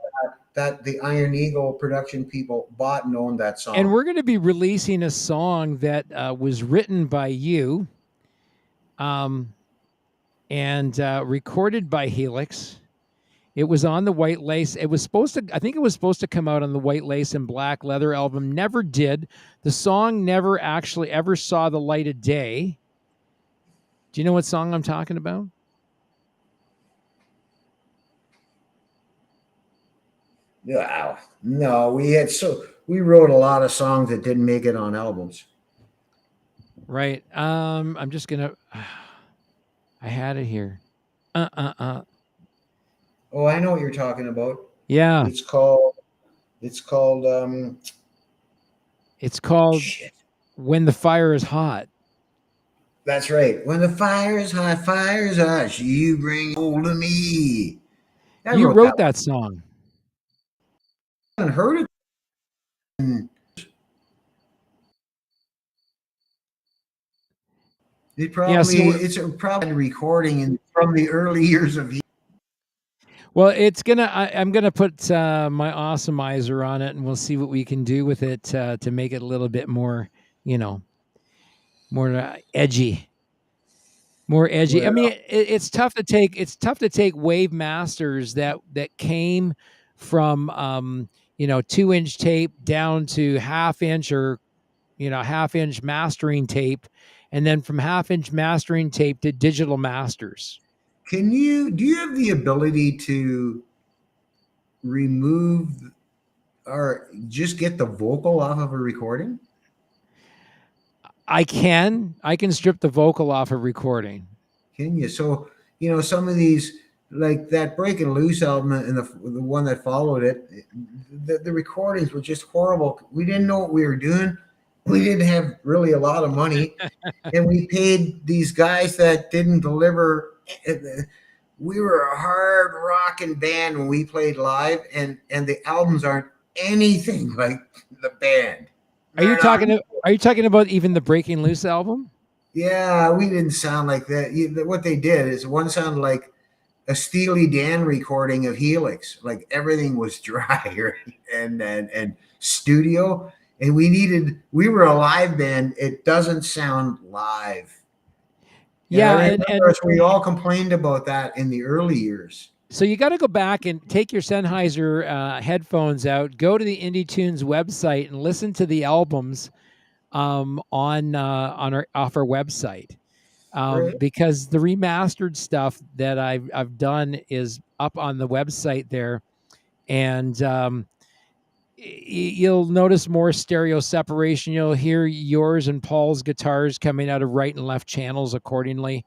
the Iron Eagle production people bought and owned that And song. we're going to be releasing a song that was written by you um, and recorded by Helix. It was on the White Lace. It was supposed to, I think it was supposed to come out on the White Lace and Black Leather album. Never did. The song never actually ever saw the light of day. Do you know what song I'm talking about? Wow. No, we wrote a lot of songs that didn't make it on albums. Right. I'm just gonna. I had it here. Uh. Uh. Uh. Oh, I know what you're talking about. Yeah. It's called it's called It's called shit. "When the Fire Is Hot." That's right. When the fire is hot, fire is hot, you bring hold of me. I You wrote that wrote one. that song. I haven't heard it. Yeah. It's a probably recording from the early years of. Well, it's gonna. I'm gonna put my awesomizer on it, and we'll see what we can do with it to make it a little bit more, you know, more edgy. More edgy. I Well, mean, it's tough to take. It's tough to take wave masters that came from 2-inch tape down to half-inch or half-inch mastering tape, and then from half-inch mastering tape to digital masters. do you have the ability to remove or just get the vocal off of a recording? I can strip the vocal off a recording. Can you? So, some of these, like that Breaking Loose album and the one that followed it, the recordings were just horrible. We didn't know what we were doing. We didn't have really a lot of money, and we paid these guys that didn't deliver. We were a hard rocking band when we played live, and the albums aren't anything like the band. Are you They're not. talking? Are you talking about even the Breaking Loose album? Yeah, we didn't sound like that. What they did is one sounded like a Steely Dan recording of Helix. Like everything was dry and studio. And we were a live band. It doesn't sound live. And I Yeah, remember us, we all complained about that in the early years. so you got to go back and take your Sennheiser headphones out, go to the Indie Tunes website, and listen to the albums on our off our website, Right. because the remastered stuff that I've done is up on the website there, and you'll notice more stereo separation. You'll hear yours and Paul's guitars coming out of right and left channels accordingly.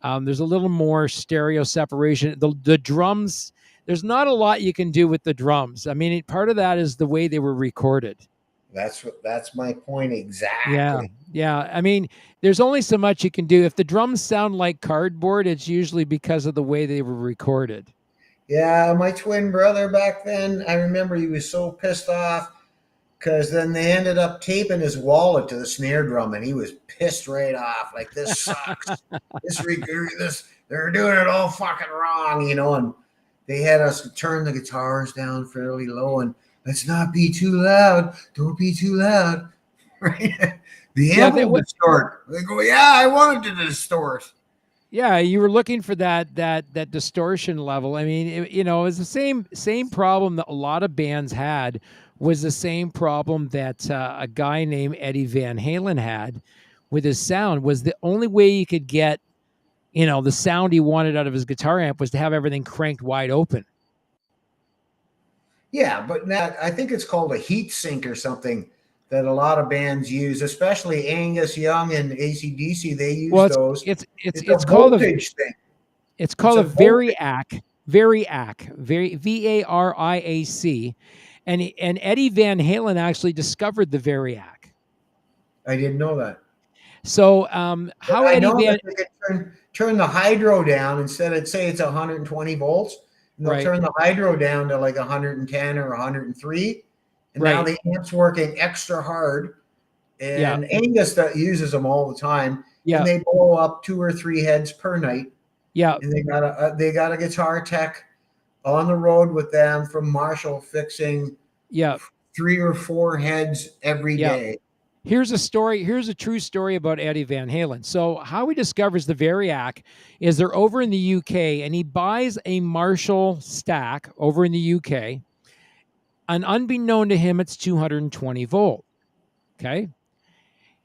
There's a little more stereo separation. The drums, there's not a lot you can do with the drums. I mean, part of that is the way they were recorded. That's my point Yeah. exactly. Yeah. I mean, there's only so much you can do. If the drums sound like cardboard, it's usually because of the way they were recorded. Yeah, my twin brother back then, I remember he was so pissed off because then they ended up taping his wallet to the snare drum, and he was pissed right off. Like, this sucks. This they're doing it all fucking wrong, you know. And they had us turn the guitars down fairly low and let's not be too loud. Don't be too loud, right? The Yeah. amp will distort. They go, yeah, I wanted to distort. Yeah, you were looking for that distortion level. I mean, you know, it's the same problem that a lot of bands had, was the same problem that a guy named Eddie Van Halen had with his sound. Was the only way you could get, you know, the sound he wanted out of his guitar amp was to have everything cranked wide open. Yeah, but now I think it's called a heat sink or something that a lot of bands use, especially Angus Young and ACDC. They use Well, those. it's It's a it's called a voltage thing. it's It's called a a voltage. variac, very VARIAC, and Eddie Van Halen actually discovered the variac. I didn't know that. So But how I Eddie know that Van they can turn the hydro down instead of, say, it's 120 volts, and they'll right turn the hydro down to like 110 or 103, and now right the amp's working extra hard. yeah And Angus that uses them all the time, and yeah they blow up 2 or 3 heads per night. yeah And they got a guitar tech on the road with them from Marshall fixing yeah 3 or 4 heads every yeah. day. Here's a true story about Eddie Van Halen. So how he discovers the variac is they're over in the UK, and he buys a Marshall stack over in the UK, and unbeknown to him, it's 220 volt. Okay.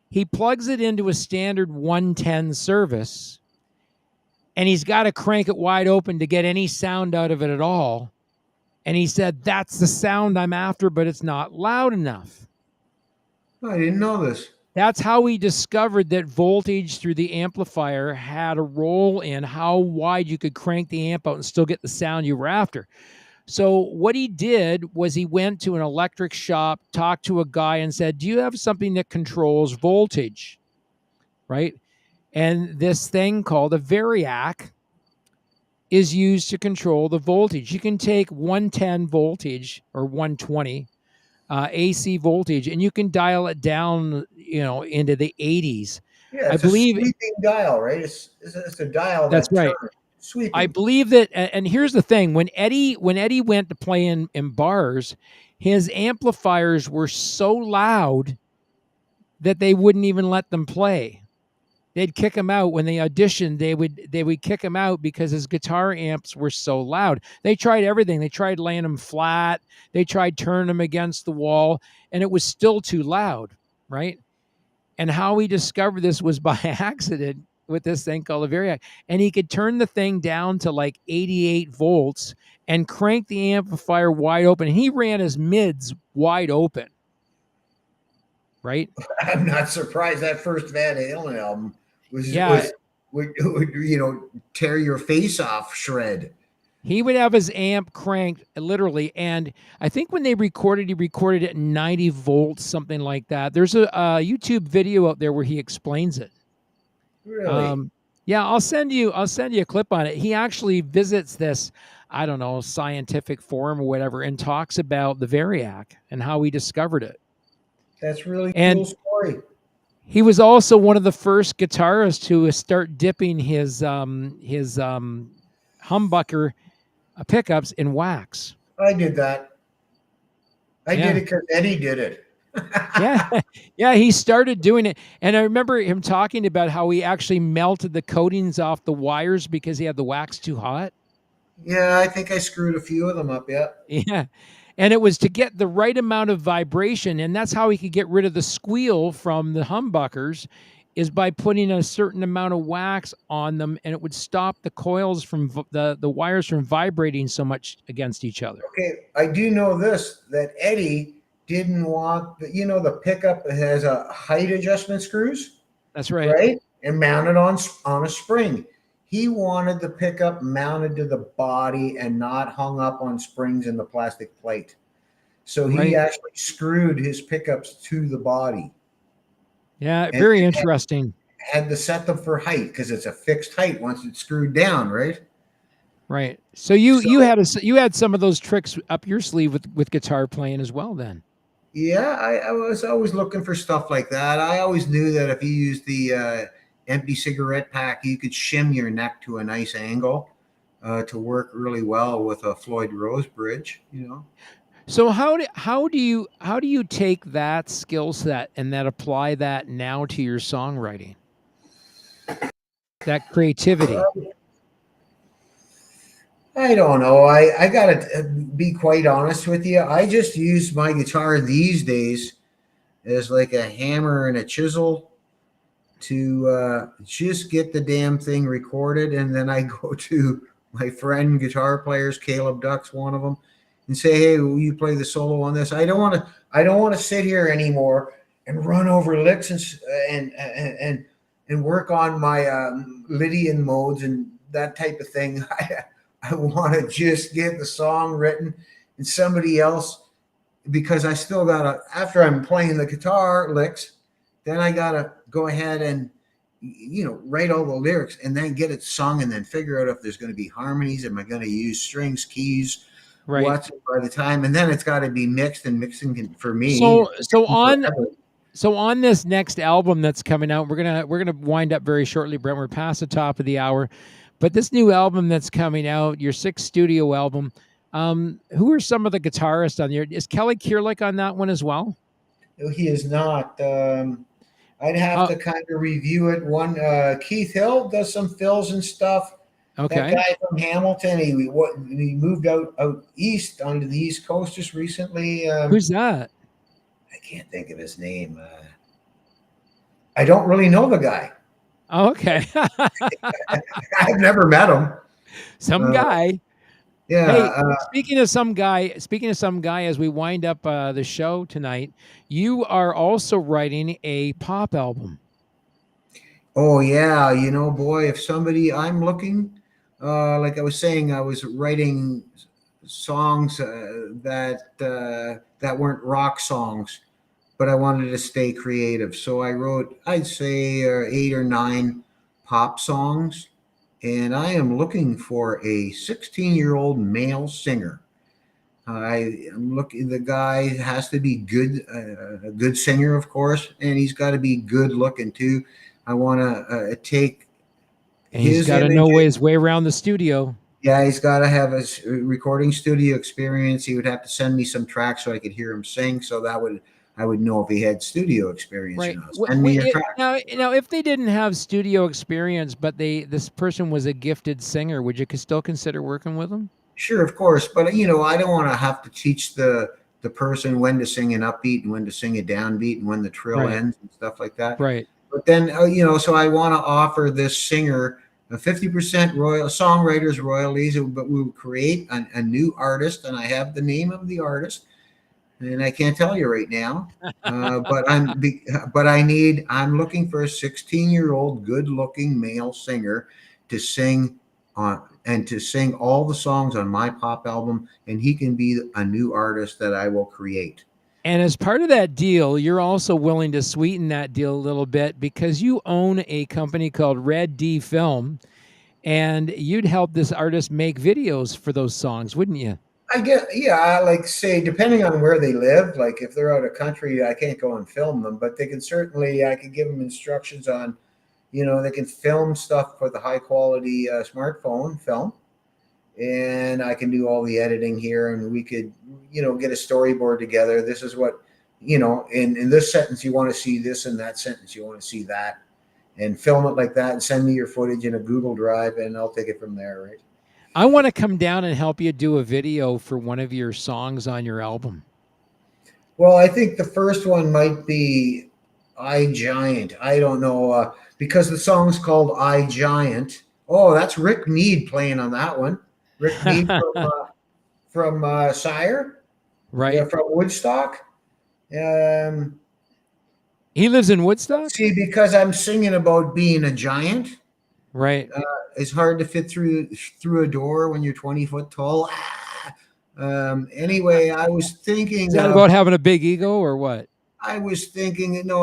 He plugs it into a standard 110 service, and he's got to crank it wide open to get any sound out of it at all. And he said, that's the sound I'm after, but it's not loud enough. I didn't know this. That's how he discovered that voltage through the amplifier had a role in how wide you could crank the amp out and still get the sound you were after. So what he did was he went to an electric shop, talked to a guy, and said, do you have something that controls voltage? Right? And this thing called a variac is used to control the voltage. You can take 110 voltage or 120 AC voltage, and you can dial it down, you know, into the 80s. Yeah, I it's a believe sweeping dial, right? It's a dial that's that right. turns I sweeping. believe that, and here's the thing: when Eddie went to play in bars, his amplifiers were so loud that they wouldn't even let them play. They'd kick him out when they auditioned. They would kick him out because his guitar amps were so loud. They tried everything. They tried laying them flat. They tried turning them against the wall, and it was still too loud, right? And how he discovered this was by accident with this thing called a variac, and he could turn the thing down to like 88 volts and crank the amplifier wide open. And he ran his mids wide open, right? I'm not surprised that first Van Halen album Yeah, would tear your face off shred. he would have his amp cranked literally, and I think when they recorded, he recorded at 90 volts, something like that. There's a YouTube video out there where he explains it. Really? Um, yeah, I'll send you a clip on it. He actually visits this, I don't know, scientific forum or whatever, and talks about the variac and how he discovered it. That's really cool And story. he was also one of the first guitarists to start dipping his humbucker pickups in wax. I did that. I did Yeah. it because Eddie did it. Yeah. Yeah, he started doing it. And I remember him talking about how he actually melted the coatings off the wires because he had the wax too hot. Yeah, I think I screwed a few of them up. Yeah. Yeah. And it was to get the right amount of vibration, and that's how he could get rid of the squeal from the humbuckers, is by putting a certain amount of wax on them, and it would stop the coils from the wires from vibrating so much against each other. Okay, I do know this, that Eddie didn't want the, the pickup that has a height adjustment screws, That's right. right? And mounted on a spring. He wanted the pickup mounted to the body and not hung up on springs in the plastic plate. So he Right. actually screwed his pickups to the body Yeah, and very interesting. had to set them for height because it's a fixed height once it's screwed down, right? Right. So you So you had some of those tricks up your sleeve with guitar playing as well then. yeah, I was always looking for stuff like that. I always knew that if you used the empty cigarette pack, you could shim your neck to a nice angle to work really well with a Floyd Rose bridge. So how do you take that skill set and that apply that now to your songwriting? That creativity. I don't know. I got to be quite honest with you. I just use my guitar these days as like a hammer and a chisel to just get the damn thing recorded. And then I go to my friend guitar players, Caleb Duck's one of them, and say, "Hey, will you play the solo on this?" I don't want to. I don't want to sit here anymore and run over licks and work on my Lydian modes and that type of thing. I want to just get the song written and somebody else, because I still gotta, after I'm playing the guitar licks, then I gotta go ahead and write all the lyrics and then get it sung and then figure out if there's going to be harmonies. Am I going to use strings, keys, Right. what's by the time, and then it's got to be mixed, and mixing can, for me, So so on forever. so on this next album that's coming out, we're gonna wind up very shortly, Brent. We're past the top of the hour. But this new album that's coming out, your sixth studio album, who are some of the guitarists on there? Is Kelly Kierlick on that one as well? He is not. I'd have Uh, to kind of review it. One Keith Hill does some fills and stuff. That okay. guy from Hamilton, he moved out east onto the East Coast just recently. Who's that? I can't think of his name. I don't really know the guy. Oh, okay. I've never met him. Some Uh, guy. Hey, yeah. speaking of some guy, as we wind up the show tonight, you are also writing a pop album. Oh yeah. Boy, if somebody, I'm looking. Like I was saying, I was writing songs that weren't rock songs, but I wanted to stay creative. So I wrote, I'd say, 8 or 9 pop songs, and I am looking for a 16-year-old male singer. I am looking. The guy has to be good, a good singer, of course, and he's got to be good looking too. I want to take And he's his got to image. know his way around the studio. Yeah, he's got to have a recording studio experience. He would have to send me some tracks so I could hear him sing. So I would know if he had studio experience. Right. Send me your track. Now, if they didn't have studio experience, but this person was a gifted singer, would you still consider working with them? Sure, of course, but I don't want to have to teach the person when to sing an upbeat and when to sing a downbeat and when the trill Right. ends and stuff like that. Right. But then, so I want to offer this singer a 50% songwriters royalties, but we'll create a new artist, and I have the name of the artist, and I can't tell you right now. But I'm looking for a 16-year-old, good-looking male singer to sing on and to sing all the songs on my pop album, and he can be a new artist that I will create. And as part of that deal, you're also willing to sweeten that deal a little bit because you own a company called Red D Film, and you'd help this artist make videos for those songs, wouldn't you? I get, yeah, like say, depending on where they live, like if they're out of country, I can't go and film them, but they can certainly, I can give them instructions on, they can film stuff for the high quality smartphone film, and I can do all the editing here, and we could, get a storyboard together. This is what, in this sentence, you want to see this, in that sentence, you want to see that, and film it like that and send me your footage in a Google Drive, and I'll take it from there, right? I want to come down and help you do a video for one of your songs on your album. Well, I think the first one might be I Giant. I don't know because the song's called I Giant. Oh, that's Rick Mead playing on that one. Rick Mead from Sire, yeah, Right. from Woodstock. Um, He lives in Woodstock? See, because I'm singing about being a giant, Right. uh, it's hard to fit through a door when you're 20 foot tall. Ah! Anyway, I was Is thinking that of about having a big ego or what? no,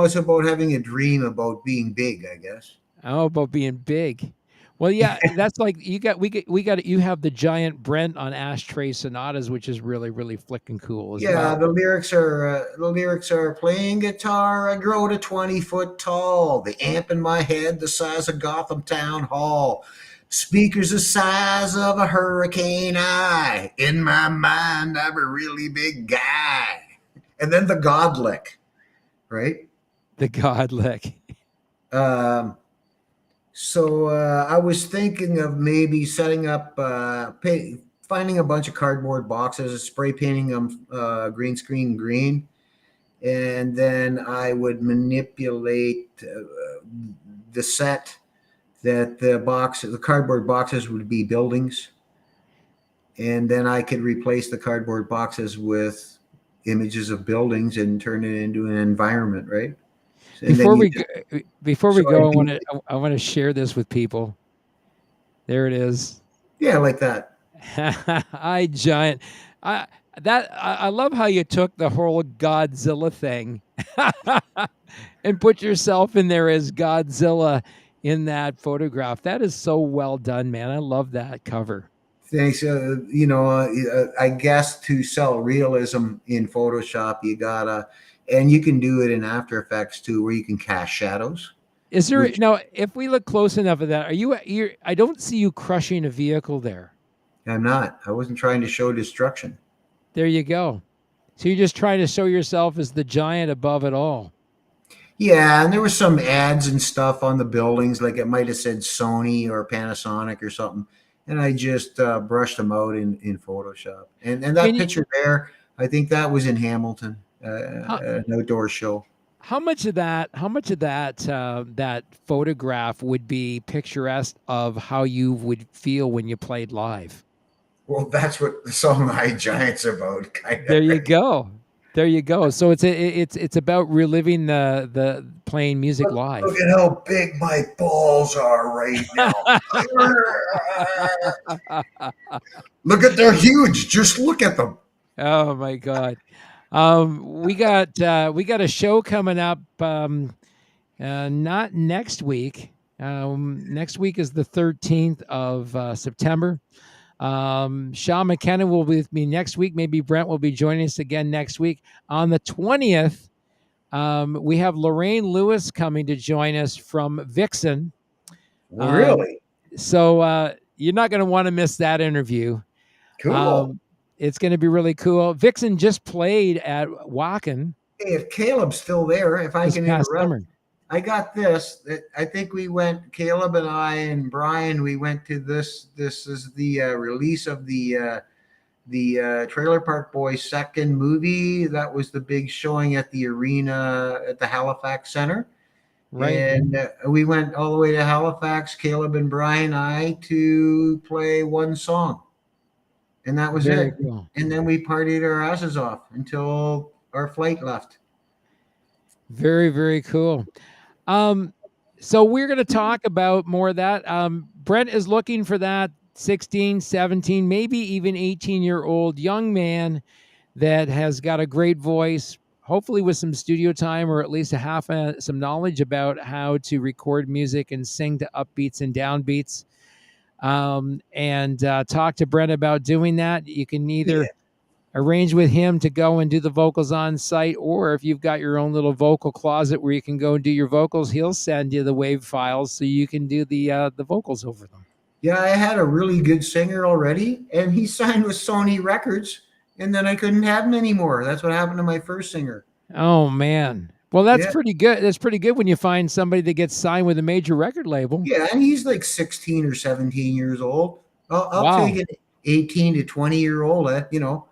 it's about having a dream about being big, I guess. Oh, about being big. Well, yeah, that's like we got you have the giant Brent on Ashtray Sonatas, which is really really flicking cool as Yeah, well. the lyrics are playing guitar. I grow to 20 foot tall. The amp in my head, the size of Gotham Town Hall. Speakers the size of a hurricane eye. In my mind, I'm a really big guy. And then the Godlick, right? The Godlick. Um, so I was thinking of maybe setting up, finding a bunch of cardboard boxes, spray painting them green screen green, and then I would manipulate the set that the cardboard boxes would be buildings, and then I could replace the cardboard boxes with images of buildings and turn it into an environment, right? And then Before you we go, before we so go, I'd be I want to share this with people. There it is. yeah, like that. I giant. I I love how you took the whole Godzilla thing and put yourself in there as Godzilla in that photograph. That is so well done, man. I love that cover. Thanks. I guess to sell realism in Photoshop, you gotta, and you can do it in After Effects too, where you can cast shadows. Is there Which now? If we look close enough at that, are you? You're, I don't see you crushing a vehicle there. I'm not. I wasn't trying to show destruction. There you go. So you're just trying to show yourself as the giant above it all. Yeah, and there were some ads and stuff on the buildings, like it might have said Sony or Panasonic or something, and I just brushed them out in Photoshop. And that Can you? picture there, I think that was in Hamilton, How, an outdoor show. how much of that? How much of that? That photograph would be picturesque of how you would feel when you played live. Well, that's what the song "I Giant's" about, kind of. There you go. There you go. So it's about reliving the playing music Look live. at how big my balls are right now. Look at they're huge. Just look at them. Oh my God. We got a show coming up. Not next week. Next week is the 13th of September. Sean McKenna will be with me next week. Maybe Brent will be joining us again next week. On the 20th, we have Lorraine Lewis coming to join us from Vixen. Um, Really so you're not going to want to miss that interview. cool. Um, it's going to be really cool. Vixen just played at Wacken Hey, if Caleb's still there, if I this can past interrupt, summer. I got this. I think we went. Caleb and I and Brian. We went to this. This is the release of the Trailer Park Boys second movie. That was the big showing at the arena at the Halifax Center. Right. And we went all the way to Halifax, Caleb and Brian, I, to play one song. And that was Very it. cool. And then we partied our asses off until our flight left. Very, very cool. Um, so we're going to talk about more of that. Brent is looking for that 16, 17, maybe even 18-year-old young man that has got a great voice, hopefully with some studio time or at least some knowledge about how to record music and sing to upbeats and downbeats. And talk to Brent about doing that. You can either Yeah. arrange with him to go and do the vocals on site, or if you've got your own little vocal closet where you can go and do your vocals, he'll send you the wave files so you can do the vocals over them. Yeah, I had a really good singer already, and he signed with Sony Records, and then I couldn't have him anymore. That's what happened to my first singer. Oh man. Well, that's Yeah. pretty good. That's pretty good when you find somebody that gets signed with a major record label. Yeah, and he's like 16 or 17 years old. I'll take Wow. an 18 to 20-year old. You know,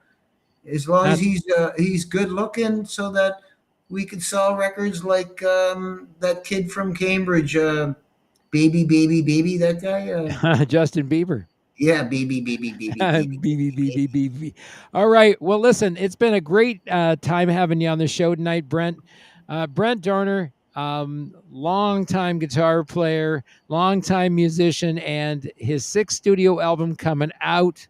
as long as That's he's good looking, so that we could sell records like that kid from Cambridge, baby, baby, baby. That guy. Justin Bieber. Yeah, baby, baby, baby, baby, B, B, baby, B, B, baby. B, B. All right. Well, listen, it's been a great time having you on the show tonight, Brent. Brent Dorner, longtime guitar player, longtime musician, and his sixth studio album coming out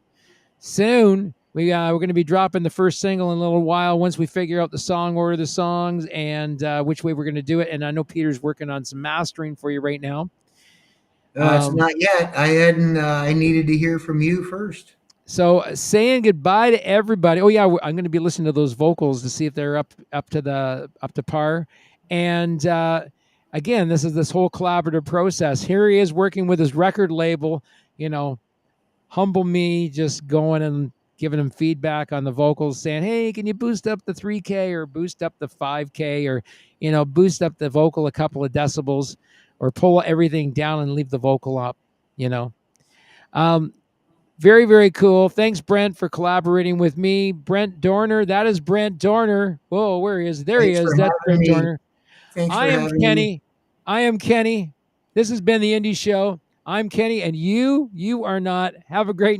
soon. We're going to be dropping the first single in a little while once we figure out the song order of the songs and which way we're going to do it. And I know Peter's working on some mastering for you right now. It's Um, not yet. I hadn't. I needed to hear from you first. So saying goodbye to everybody. Oh yeah, I'm going to be listening to those vocals to see if they're up to par. And again, this is this whole collaborative process. Here he is working with his record label. You know, humble me, just going and giving him feedback on the vocals, saying, "Hey, can you boost up the 3K or boost up the 5K or boost up the vocal a couple of decibels or pull everything down and leave the vocal up." You know. Um, Very, very cool. Thanks, Brent, for collaborating with me. Brent Dorner. That is Brent Dorner. Whoa, where he is? There he Thanks for is. That's having Brent me. Dorner. Thanks I for am having me. Kenny. I am Kenny. This has been the Indie Show. I'm Kenny, and you are not. Have a great